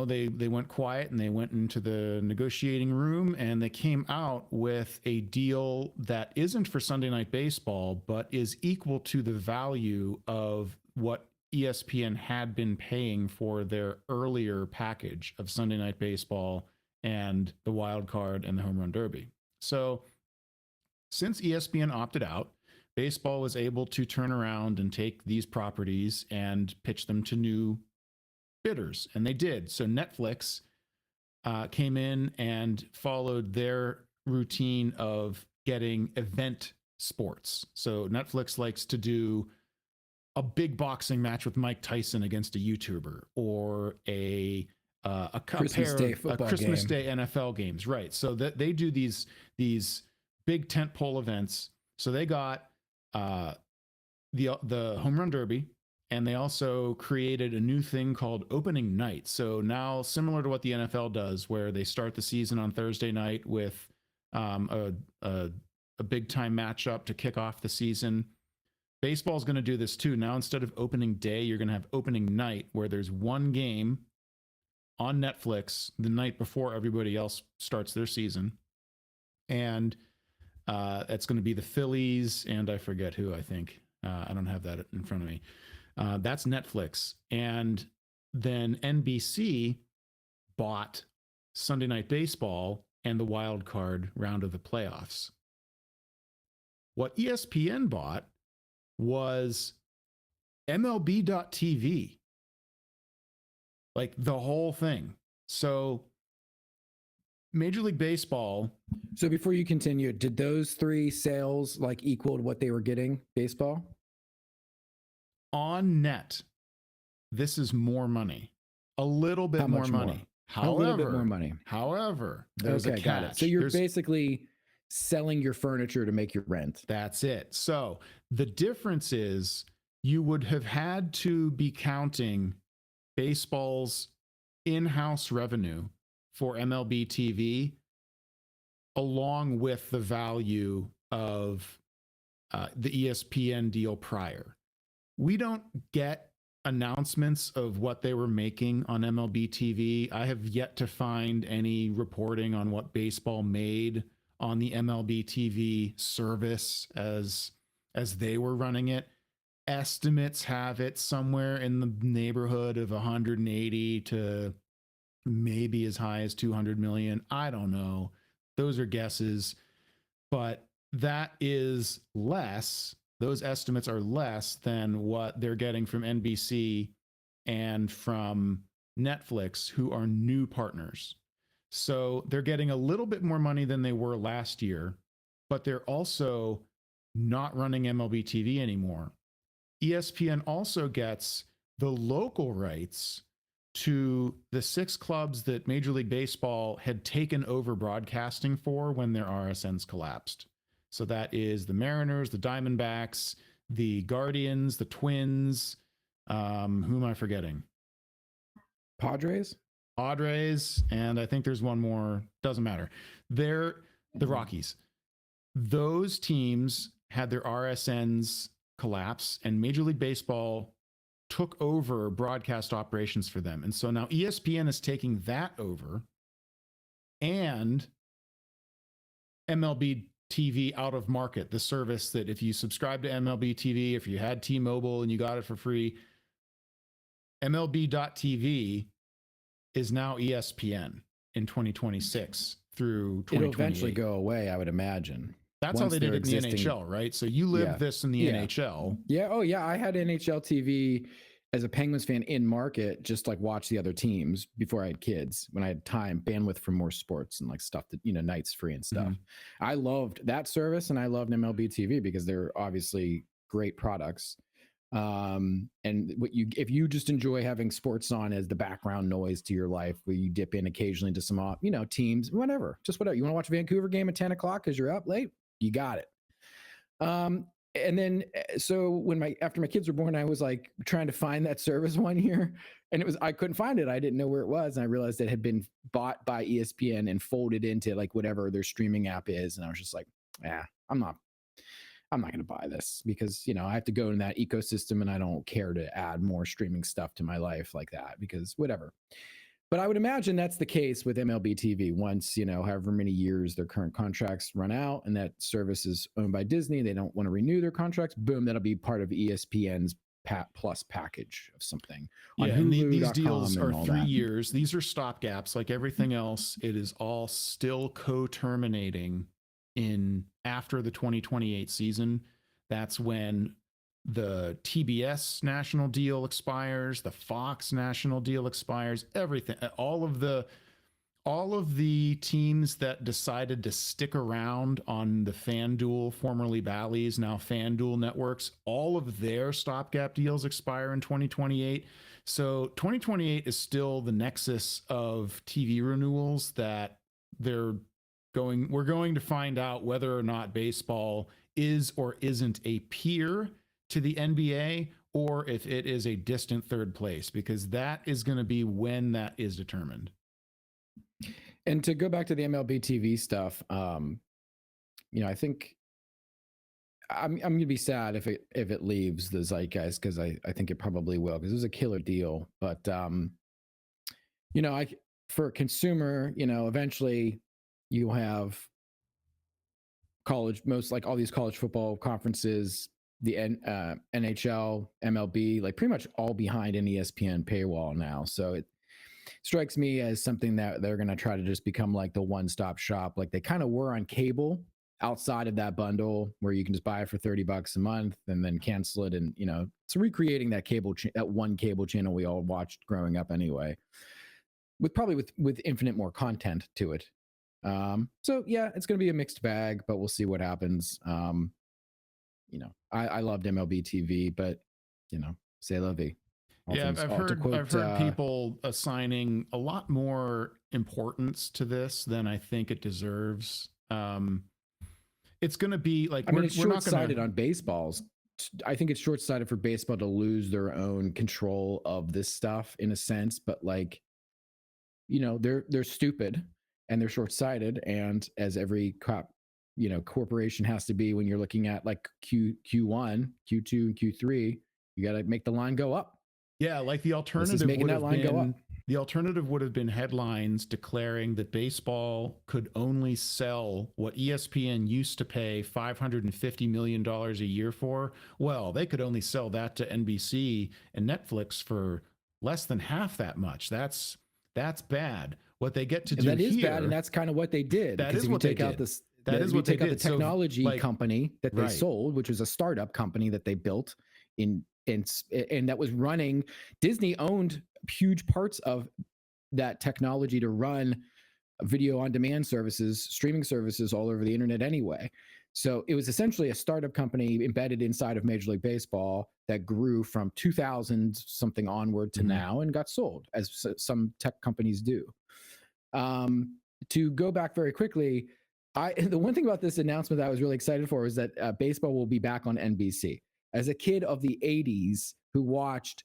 they went quiet and they went into the negotiating room and they came out with a deal that isn't for Sunday Night Baseball, but is equal to the value of what ESPN had been paying for their earlier package of Sunday Night Baseball and the wild card and the home run derby. So since ESPN opted out, baseball was able to turn around and take these properties and pitch them to new bidders. And they did. So Netflix came in and followed their routine of getting event sports. So Netflix likes to do a big boxing match with Mike Tyson against a YouTuber, or a Christmas Day NFL games, right? So that they do these big tentpole events. So they got the home run derby, and they also created a new thing called opening night. So now, similar to what the NFL does, where they start the season on Thursday night with a big time matchup to kick off the season. Baseball is going to do this too. Now, instead of opening day, you're going to have opening night, where there's one game on Netflix the night before everybody else starts their season. And it's going to be the Phillies and I forget who, I think. I don't have that in front of me. That's Netflix. And then NBC bought Sunday Night Baseball and the wild card round of the playoffs. What ESPN bought was MLB.TV, like the whole thing. So Major League Baseball. So before you continue, did those 3 sales like equaled what they were getting baseball? On net, this is more money, a little bit more money. However, a little bit more money. However, there's a catch. Got it. So you're basically selling your furniture to make your rent. That's it. So the difference is you would have had to be counting baseball's in-house revenue for MLB TV along with the value of the ESPN deal prior. We don't get announcements of what they were making on MLB TV. I have yet to find any reporting on what baseball made on the MLB TV service as they were running it. Estimates have it somewhere in the neighborhood of 180 to maybe as high as 200 million. I don't know. Those are guesses, but that is less. Those estimates are less than what they're getting from NBC and from Netflix, who are new partners. So they're getting a little bit more money than they were last year, but they're also not running MLB TV anymore. ESPN also gets the local rights to the 6 clubs that Major League Baseball had taken over broadcasting for when their RSNs collapsed. So that is the Mariners, the Diamondbacks, the Guardians, the Twins. Who am I forgetting? Padres, and I think there's one more. Doesn't matter. They're the Rockies. Those teams had their RSNs collapse, and Major League Baseball took over broadcast operations for them. And so now ESPN is taking that over, and MLB TV out of market, the service that if you subscribe to MLB TV, if you had T-Mobile and you got it for free, MLB.TV is now ESPN in 2026 through 2028. It'll eventually go away, I would imagine. That's how they did it in the NHL, right? So you lived this in the NHL. Yeah. Oh, yeah. I had NHL TV as a Penguins fan in market, just like watch the other teams before I had kids, when I had time, bandwidth for more sports and like stuff that, nights free and stuff. Mm-hmm. I loved that service, and I loved MLB TV because they're obviously great products. And if you just enjoy having sports on as the background noise to your life, where you dip in occasionally to some, teams, whatever, just whatever. You want to watch a Vancouver game at 10 o'clock because you're up late, you got it. And then, so after my kids were born, I was like trying to find that service one year, and I couldn't find it. I didn't know where it was. And I realized it had been bought by ESPN and folded into like whatever their streaming app is. And I was just like, I'm not going to buy this because, I have to go in that ecosystem, and I don't care to add more streaming stuff to my life like that, because whatever. But I would imagine that's the case with MLB TV. Once, however many years their current contracts run out and that service is owned by Disney, they don't want to renew their contracts, boom, that'll be part of ESPN's Plus package of something. Yeah, and these deals are 3 years. These are stopgaps. Like everything else, it is all still co-terminating after the 2028 season. That's when the TBS national deal expires, the Fox national deal expires, everything, all of the teams that decided to stick around on the FanDuel, formerly Bally's, now FanDuel networks, all of their stopgap deals expire in 2028. So 2028 is still the nexus of TV renewals that we're going to find out whether or not baseball is or isn't a peer to the NBA, or if it is a distant third place, because that is going to be when that is determined. And to go back to the MLB TV stuff, I think I'm going to be sad if it leaves the zeitgeist, because I think it probably will, because it was a killer deal. But you know, for a consumer, you know, eventually you'll have college, most like all these college football conferences, the NHL, MLB, like pretty much all behind an ESPN paywall now. So it strikes me as something that they're going to try to just become like the one-stop shop, like they kind of were on cable outside of that bundle where you can just buy it for $30 a month and then cancel it. And, you know, it's recreating that that one cable channel we all watched growing up anyway, with probably with infinite more content to it. So yeah, it's going to be a mixed bag, but we'll see what happens. You know, I loved MLB TV, but you know, c'est la vie. Yeah, I've heard people assigning a lot more importance to this than I think it deserves. It's going to be like, I mean, it's short-sighted on baseballs. I think it's short-sighted for baseball to lose their own control of this stuff in a sense, but like, you know, they're stupid and they're short-sighted, and as every corporation has to be when you're looking at like Q1, Q2, and Q3, you got to make the line go up. Yeah, like the alternative would have been headlines declaring that baseball could only sell what ESPN used to pay $550 million a year for. Well, they could only sell that to NBC and Netflix for less than half that much. That's bad. What they get to do that is bad, and that's kind of what they did. That is what they did. That is what they did. The technology company that they sold, which was a startup company that they built and that was running. Disney owned huge parts of that technology to run video on demand services, streaming services all over the internet anyway. So it was essentially a startup company embedded inside of Major League Baseball that grew from 2000 something onward to now and got sold, as some tech companies do. To go back very quickly, the one thing about this announcement that I was really excited for is that baseball will be back on NBC. As a kid of the 80s who watched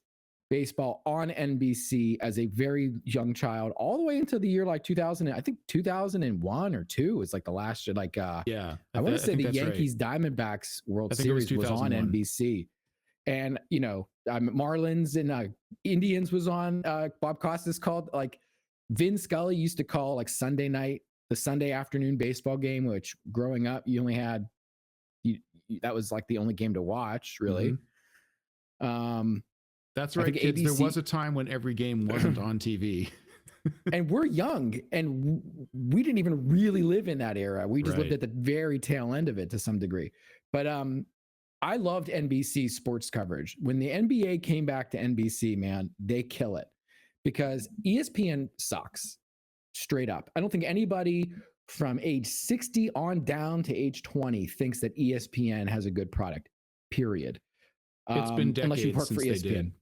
baseball on NBC as a very young child, all the way into the year like 2000, I think 2001 or 2 is like the last year. Like, yeah, I want to say the Yankees Diamondbacks World Series was on NBC, and you know, Marlins and Indians was on. Bob Costas called, like Vin Scully used to call like Sunday night, the Sunday afternoon baseball game, which growing up you only had. That was like the only game to watch, really. That's right, kids. ABC, there was a time when every game wasn't on TV. And we're young, and we didn't even really live in that era. We just lived at the very tail end of it to some degree. But I loved NBC sports coverage. When the NBA came back to NBC, man, they kill it because ESPN sucks, straight up. I don't think anybody from age 60 on down to age 20 thinks that ESPN has a good product, period. It's been decades unless you work for ESPN.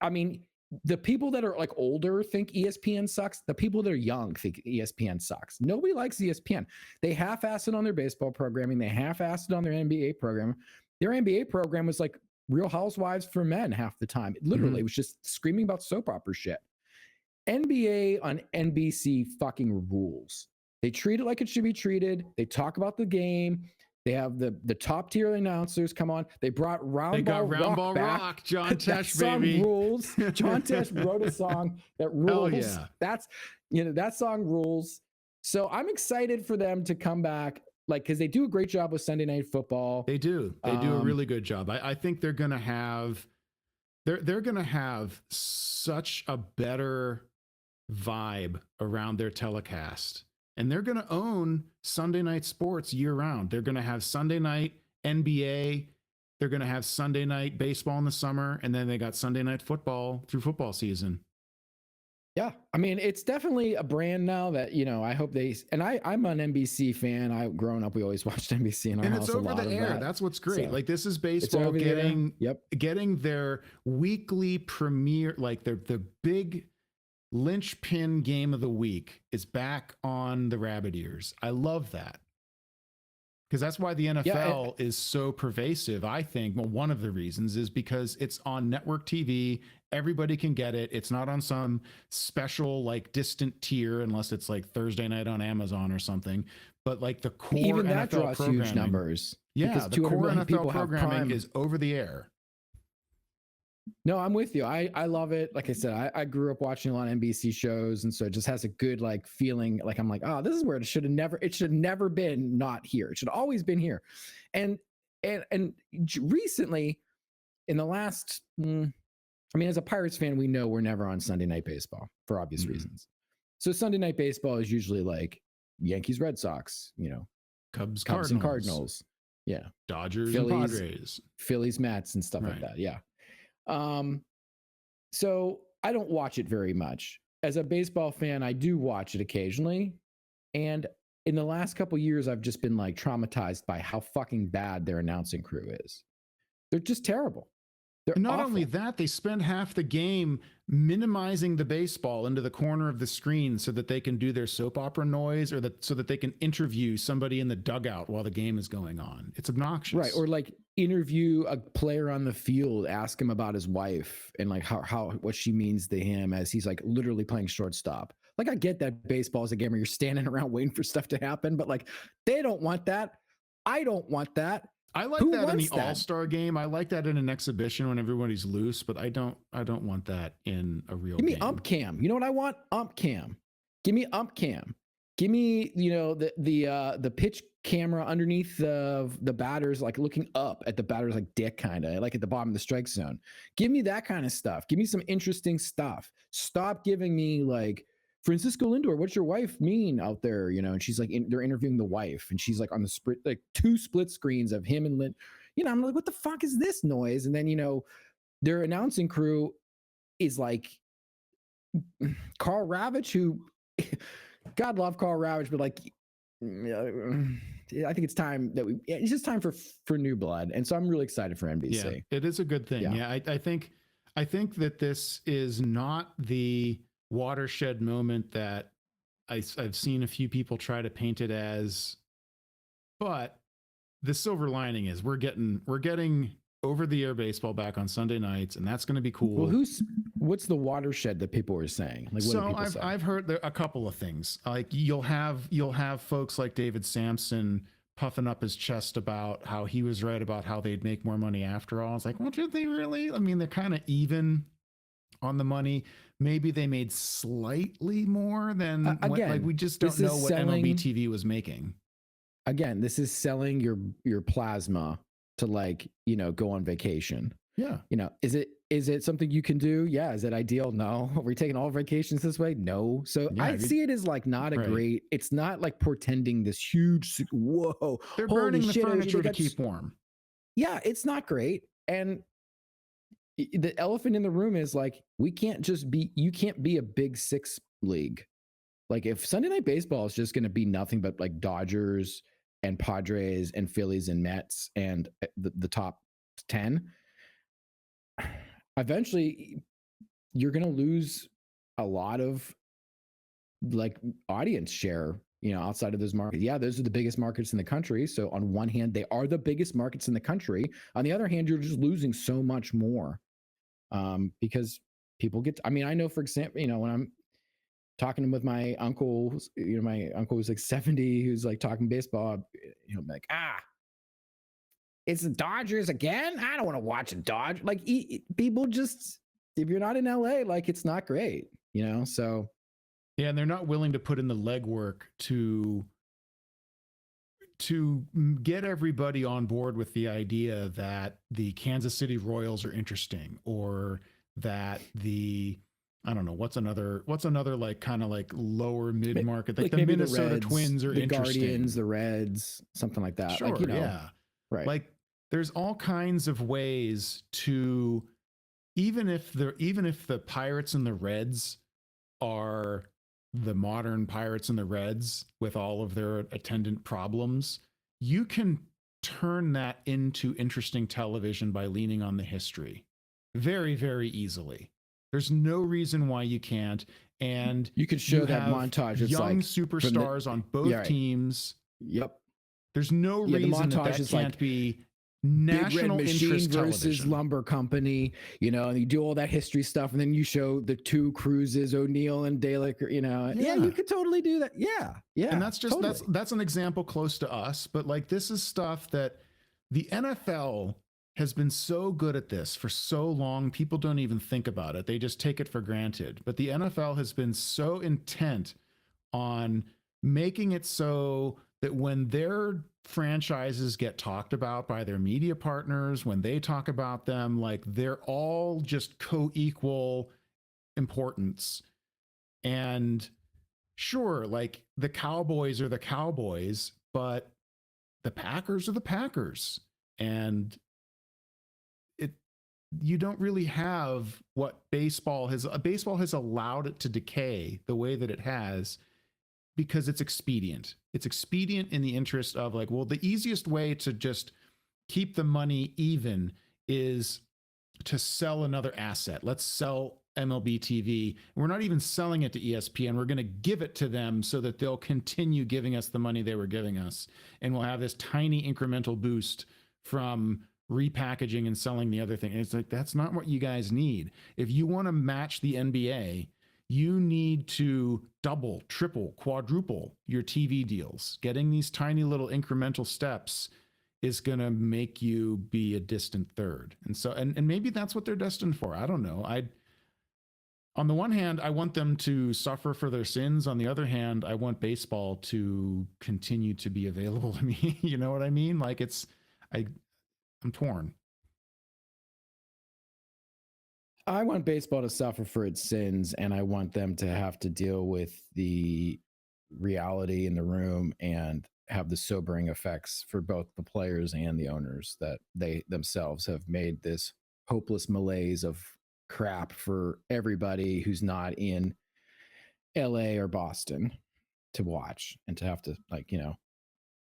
I mean, the people that are like older think ESPN sucks. The people that are young think ESPN sucks. Nobody likes ESPN. They half-assed it on their baseball programming. They half-assed it on their NBA program. Their NBA program was like Real Housewives for men half the time. Literally, it was just screaming about soap opera shit. NBA on NBC fucking rules. They treat it like it should be treated. They talk about the game. They have the top tier announcers come on. They brought Round Ball Rock. John Tesh, baby. Rules. John Tesh wrote a song that rules. Hell yeah. That song rules. So I'm excited for them to come back, like, because they do a great job with Sunday Night Football. They do. They do a really good job. I think they're gonna have such a better vibe around their telecast. And they're going to own Sunday night sports year round. They're going to have Sunday night NBA. They're going to have Sunday night baseball in the summer. And then they got Sunday night football through football season. Yeah. I mean, it's definitely a brand now that, you know, I hope and I'm an NBC fan. Growing up, we always watched NBC in our house. And it's over the air. That's what's great. So, like, this is baseball getting their weekly premiere, like the big linchpin game of the week is back on the rabbit ears. I love that because that's why the NFL is so pervasive. I think one of the reasons is because it's on network TV. Everybody can get it. It's not on some special like distant tier unless it's like Thursday night on Amazon or something. But like the core even that NFL draws huge numbers. Yeah, the core NFL programming is over the air. No, I'm with you. I love it. Like I said, I grew up watching a lot of NBC shows, and so it just has a good like feeling. Like I'm like, oh, this is where it should have never been not here. It should always been here. And and recently, in the last, I mean, as a Pirates fan, we know we're never on Sunday Night Baseball for obvious reasons. So Sunday Night Baseball is usually like Yankees, Red Sox, you know, Cubs, and Cardinals, yeah, Dodgers, Phillies, and Padres, Phillies, Mets, and stuff like that. Yeah. So I don't watch it very much. As a baseball fan, I do watch it occasionally. And in the last couple years, I've just been like traumatized by how fucking bad their announcing crew is. They're just terrible. They're and not awful. only that, they spend half the game minimizing the baseball into the corner of the screen so that they can do their soap opera noise, or so that they can interview somebody in the dugout while the game is going on. It's obnoxious. Right. Or like interview a player on the field, ask him about his wife and like how what she means to him as he's like literally playing shortstop. Like, I get that baseball is a game where you're standing around waiting for stuff to happen, but like, they don't want that. I don't want that. I like that in the All-Star game. I like that in an exhibition when everybody's loose, but I don't want that in a real game. Give me ump cam. You know what I want? Ump cam. Give me ump cam. Give me, you know, the pitch camera underneath the batters, like looking up at the batters like dick, kind of like at the bottom of the strike zone. Give me that kind of stuff. Give me some interesting stuff. Stop giving me like Francisco Lindor, what's your wife mean out there? You know, and she's like, they're interviewing the wife, and she's like on the split, like 2 split screens of him and Lind. You know, I'm like, what the fuck is this noise? And then, you know, their announcing crew is like Carl Ravitch, who God love Carl Ravitch, but like, I think it's time that it's just time for new blood. And so I'm really excited for NBC. Yeah, it is a good thing. Yeah, I think that this is not the watershed moment that I've seen a few people try to paint it as, but the silver lining is we're getting over the air baseball back on Sunday nights, and that's going to be cool. Well, what's the watershed that people are saying? Like, what do people say? I've heard a couple of things. Like you'll have folks like David Sampson puffing up his chest about how he was right about how they'd make more money after all. It's like, well, did they really? I mean, they're kind of even on the money. Maybe they made slightly more than again, like we just don't know what MLB TV was making. Again, this is selling your plasma to, like, you know, go on vacation. Yeah. You know, is it something you can do? Yeah. Is it ideal? No. Are we taking all vacations this way? No. So yeah, I see it as like not a great, it's not like portending this huge, whoa. They're burning the furniture to keep warm. Yeah. It's not great. And the elephant in the room is like, you can't be a big 6 league. Like, if Sunday Night Baseball is just going to be nothing but like Dodgers and Padres and Phillies and Mets and the top 10, eventually you're going to lose a lot of like audience share, you know, outside of those markets. Yeah, those are the biggest markets in the country. So on one hand, they are the biggest markets in the country. On the other hand, you're just losing so much more because people get, I mean, I know, for example, you know, when I'm talking with my uncle, you know, my uncle who's like 70, who's like talking baseball, you know, like, it's the Dodgers again. I don't want to watch a Dodge. Like, people just, if you're not in LA, like, it's not great, you know? So. Yeah. And they're not willing to put in the legwork to get everybody on board with the idea that the Kansas City Royals are interesting, or that I don't know, what's another like kind of like lower mid market, like the Minnesota Reds, Twins are the interesting. Guardians, the Reds, something like that. Sure, like, you know, yeah. Right. Like, there's all kinds of ways to, even if the Pirates and the Reds are the modern Pirates and the Reds with all of their attendant problems, you can turn that into interesting television by leaning on the history very, very easily. There's no reason why you can't. And you could show that montage of young superstars on both teams. Yep. There's no reason that can't be national Big Red Machine interest versus television. Lumber Company, you know, and you do all that history stuff, and then you show the 2 cruises, O'Neill and Dalek, you know. Yeah, you could totally do that. Yeah. And that's just that's an example close to us, but like, this is stuff that the NFL has been so good at this for so long, people don't even think about it. They just take it for granted. But the NFL has been so intent on making it so that when their franchises get talked about by their media partners, when they talk about them, like they're all just co-equal importance. And sure, like the Cowboys are the Cowboys, but the Packers are the Packers. And it, you don't really have what baseball has allowed it to decay the way that it has, because it's expedient. It's expedient in the interest of like, well, the easiest way to just keep the money even is to sell another asset. Let's sell MLB TV. We're not even selling it to ESPN. We're going to give it to them so that they'll continue giving us the money they were giving us. And we'll have this tiny incremental boost from repackaging and selling the other thing. And it's like, that's not what you guys need. If you want to match the NBA, you need to double, triple, quadruple your TV deals. Getting these tiny little incremental steps is going to make you be a distant third. And so, and maybe that's what they're destined for. I don't know. On the one hand, I want them to suffer for their sins. On the other hand, I want baseball to continue to be available to me. You know what I mean? Like I'm torn. I want baseball to suffer for its sins, and I want them to have to deal with the reality in the room and have the sobering effects for both the players and the owners that they themselves have made this hopeless malaise of crap for everybody who's not in LA or Boston to watch and to have to, like, you know,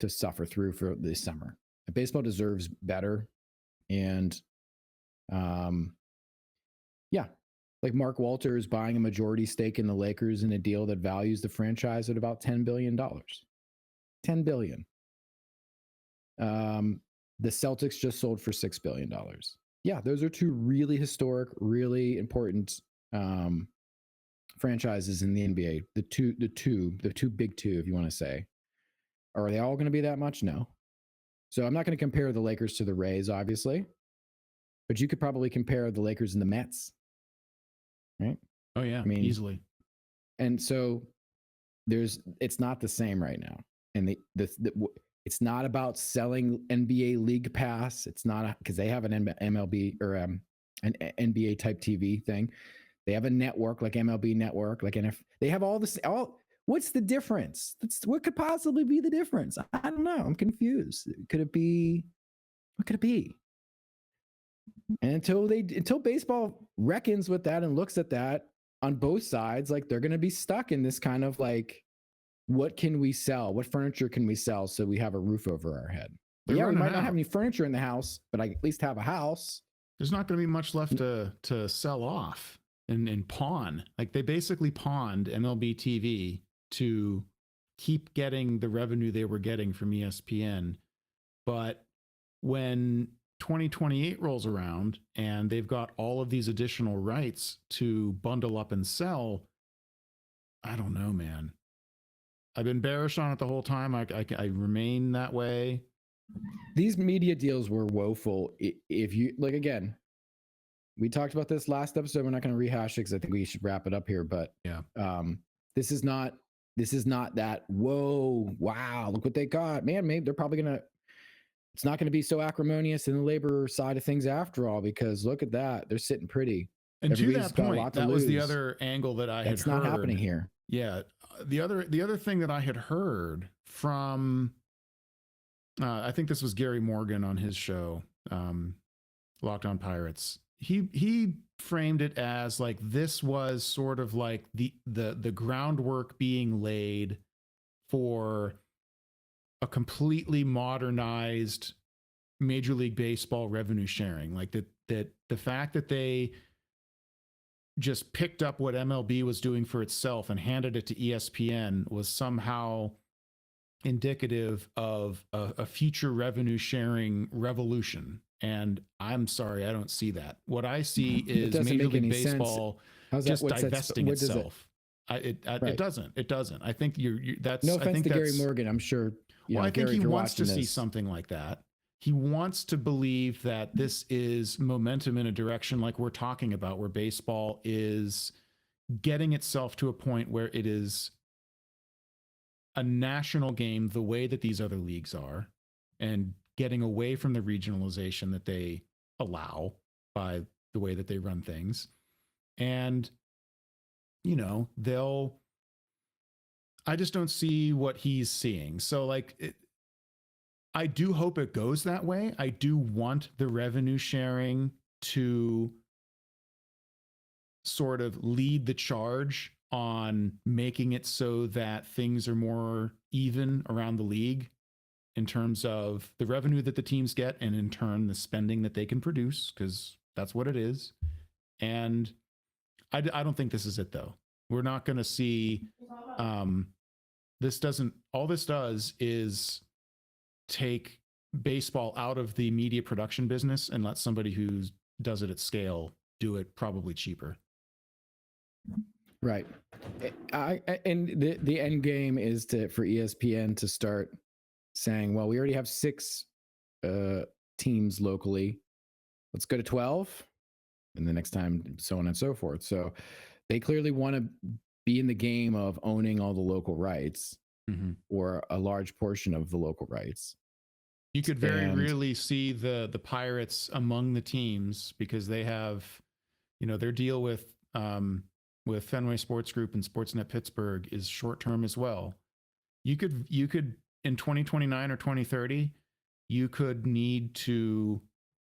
to suffer through for this summer. Baseball deserves better. And yeah, like Mark Walters buying a majority stake in the Lakers in a deal that values the franchise at about $10 billion. $10 billion. The Celtics just sold for $6 billion. Yeah, those are two really historic, really important franchises in the NBA. The two big two, if you want to say. Are they all going to be that much? No. So I'm not going to compare the Lakers to the Rays, obviously, but you could probably compare the Lakers and the Mets, right? Oh yeah, I mean, easily. And so it's not the same right now. And it's not about selling NBA League Pass. It's not, because they have an MLB or an NBA type TV thing. They have a network like MLB Network, like NFL. They have all this. What's the difference? What could possibly be the difference? I don't know. I'm confused. Could it be? What could it be? And until baseball reckons with that and looks at that on both sides, like they're going to be stuck in this kind of like, what can we sell? What furniture can we sell so we have a roof over our head? Yeah, we might not have any furniture in the house, but I at least have a house. There's not going to be much left to sell off and pawn. Like they basically pawned MLB TV to keep getting the revenue they were getting from ESPN. But when 2028 rolls around and they've got all of these additional rights to bundle up and sell, I don't know, man. I've been bearish on it the whole time. I remain that way. These media deals were woeful. If you like, again, we talked about this last episode. We're not going to rehash it because I think we should wrap it up here. But yeah, this is not that. Whoa, wow, look what they got, man. Maybe they're probably gonna. It's not going to be so acrimonious in the labor side of things after all, because look at that, they're sitting pretty. And to that point, that was the other angle that I had heard. It's not happening here. Yeah. The other thing that I had heard from, I think this was Gary Morgan on his show, Locked On Pirates. He framed it as like this was sort of like the groundwork being laid for a completely modernized Major League Baseball revenue sharing. Like that the fact that they just picked up what MLB was doing for itself and handed it to ESPN was somehow indicative of a future revenue sharing revolution. And I'm sorry, I don't see that. What I see is Major League Baseball just divesting itself. It doesn't. I think that's no offense I think to Gary Morgan. I'm sure. Well, I think he wants to see something like that. he wants to believe that this is momentum in a direction like we're talking about, where baseball is getting itself to a point where it is a national game the way that these other leagues are, and getting away from the regionalization that they allow by the way that they run things. And, you know, I just don't see what he's seeing. So, like, I do hope it goes that way. I do want the revenue sharing to sort of lead the charge on making it so that things are more even around the league in terms of the revenue that the teams get, and in turn the spending that they can produce, because that's what it is. And I don't think this is it, though. We're not going to see all this does is take baseball out of the media production business and let somebody who does it at scale do it probably cheaper. Right. And the end game is for ESPN to start saying, well, we already have 6 teams locally. Let's go to 12. And the next time, so on and so forth. So they clearly want to be in the game of owning all the local rights, or a large portion of the local rights. You could very really see the Pirates among the teams, because they have, you know, their deal with Fenway Sports Group and Sportsnet Pittsburgh is short term as well. You could in 2029 or 2030, you could need to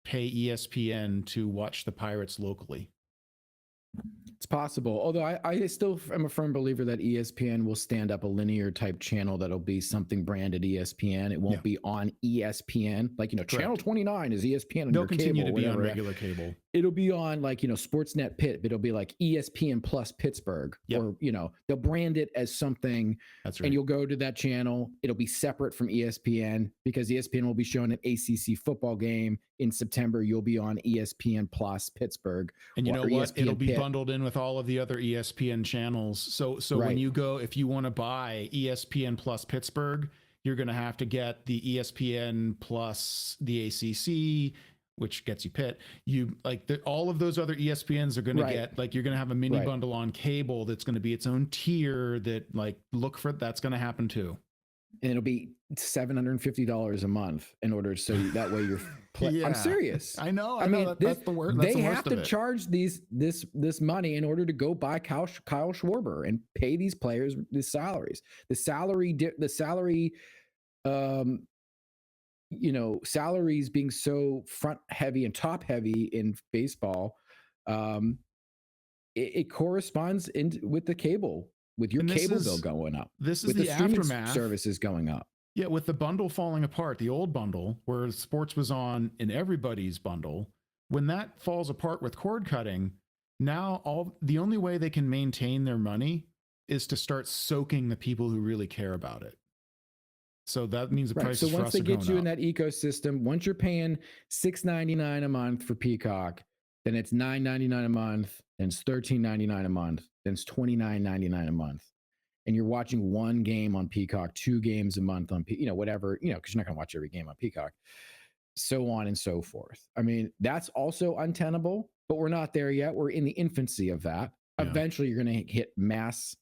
pay ESPN to watch the Pirates locally. It's possible. Although I still am a firm believer that ESPN will stand up a linear type channel that'll be something branded ESPN. It won't be on ESPN. Like, you know, Correct. Channel 29 is ESPN on They'll your continue cable, to be whatever. on regular cable. It'll be on, like, you know, Sportsnet Pitt, but it'll be like ESPN plus Pittsburgh. Yep. Or, you know, they'll brand it as something. That's right. And you'll go to that channel. It'll be separate from ESPN, because ESPN will be showing an ACC football game in September. You'll be on ESPN plus Pittsburgh. And you know what? ESPN It'll be Pitt. Bundled in with all of the other ESPN channels. So right. When you go, if you want to buy ESPN plus Pittsburgh, you're going to have to get the ESPN plus the ACC, which gets you Pitt. You like all of those other ESPNs are going to get, like, you're going to have a mini bundle on cable that's going to be its own tier that, like, look for, that's going to happen too. And it'll be $750 a month in order, so that way you're I'm serious. I know. I mean, that's the word. They have to charge this money in order to go buy Kyle Schwarber and pay these players the salaries. The salary you know, salaries being so front heavy and top heavy in baseball, it corresponds with the cable, with your cable bill going up. This is with the aftermath. Services going up. Yeah, with the bundle falling apart, the old bundle where sports was on in everybody's bundle, when that falls apart with cord cutting, now the only way they can maintain their money is to start soaking the people who really care about it. So that means the price. So once they get you in that ecosystem, once you're paying $6.99 a month for Peacock, then it's $9.99 a month, then it's $13.99 a month, then it's $29.99 a month, and you're watching one game on Peacock, 2 games a month on, you know, whatever, you know, because you're not going to watch every game on Peacock, so on and so forth. I mean, that's also untenable, but we're not there yet. We're in the infancy of that. Yeah. Eventually, you're going to hit mass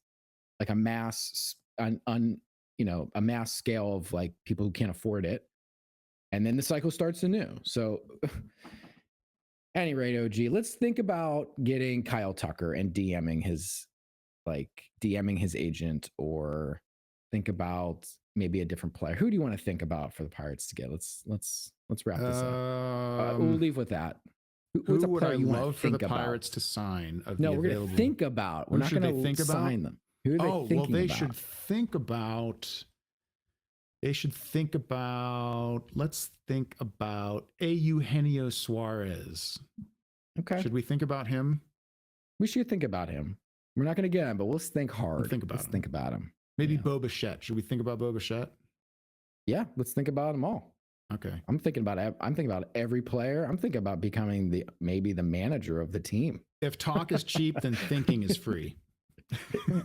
scale of, like, people who can't afford it, and then the cycle starts anew. So at any rate, OG, let's think about getting Kyle Tucker and DMing his agent, or think about maybe a different player. Who do you want to think about for the Pirates to get? Let's wrap this up. We'll leave with that. Who would I love for the Pirates to sign? No, we're going to think about. We're not going to sign them. Who are they thinking they about? should think about. Let's think about Eugenio Suarez. Okay. Should we think about him? We should think about him. We're not going to get him, but let's think hard. Let's think about him. Maybe Bo Bichette. Should we think about Bo Bichette? Yeah, let's think about them all. Okay. I'm thinking about every player. I'm thinking about becoming maybe the manager of the team. If talk is cheap, then thinking is free.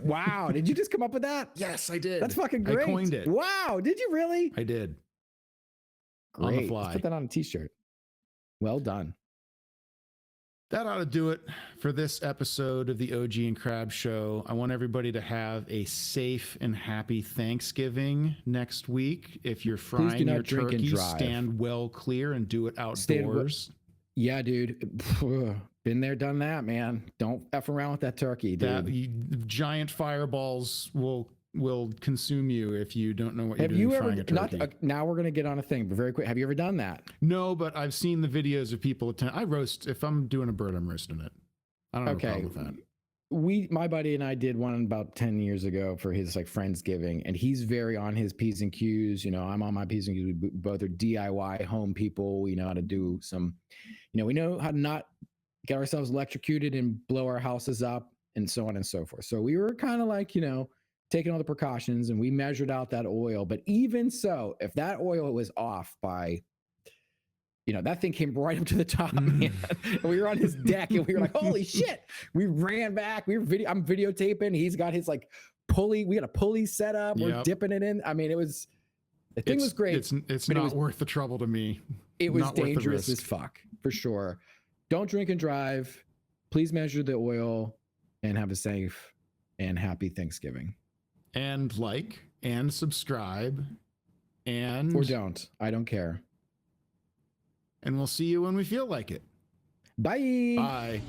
Wow. Did you just come up with that? Yes, I did. That's fucking great. I coined it. Wow. Did you really? I did. Great. On the fly. Let's put that on a t-shirt. Well done. That ought to do it for this episode of the OG and Crab Show. I want everybody to have a safe and happy Thanksgiving next week. If you're frying your turkey, stand well clear and do it outdoors. Yeah, dude. Been there, done that, man. Don't F around with that turkey, dude. Giant fireballs will consume you if you don't know what you're doing frying a turkey. Now we're going to get on a thing, but very quick. Have you ever done that? No, but I've seen the videos of people attend. I roast. If I'm doing a bird, I'm roasting it. I don't have a problem with that. My buddy and I did one about 10 years ago for his like Friendsgiving, and he's very on his P's and Q's. You know, I'm on my P's and Q's. We both are DIY home people. We know how to do some, we know how to not get ourselves electrocuted and blow our houses up and so on and so forth. So we were kind of like, taking all the precautions, and we measured out that oil. But even so, if that oil was off by, that thing came right up to the top, man. And we were on his deck, and we were like, holy shit. We ran back. I'm videotaping. He's got his like pulley. We got a pulley set up. We're dipping it in. I mean, the thing was great. It's not worth the trouble to me. It was dangerous as fuck, for sure. Don't drink and drive. Please measure the oil and have a safe and happy Thanksgiving. And like and subscribe and or don't. I don't care. And we'll see you when we feel like it. Bye. Bye.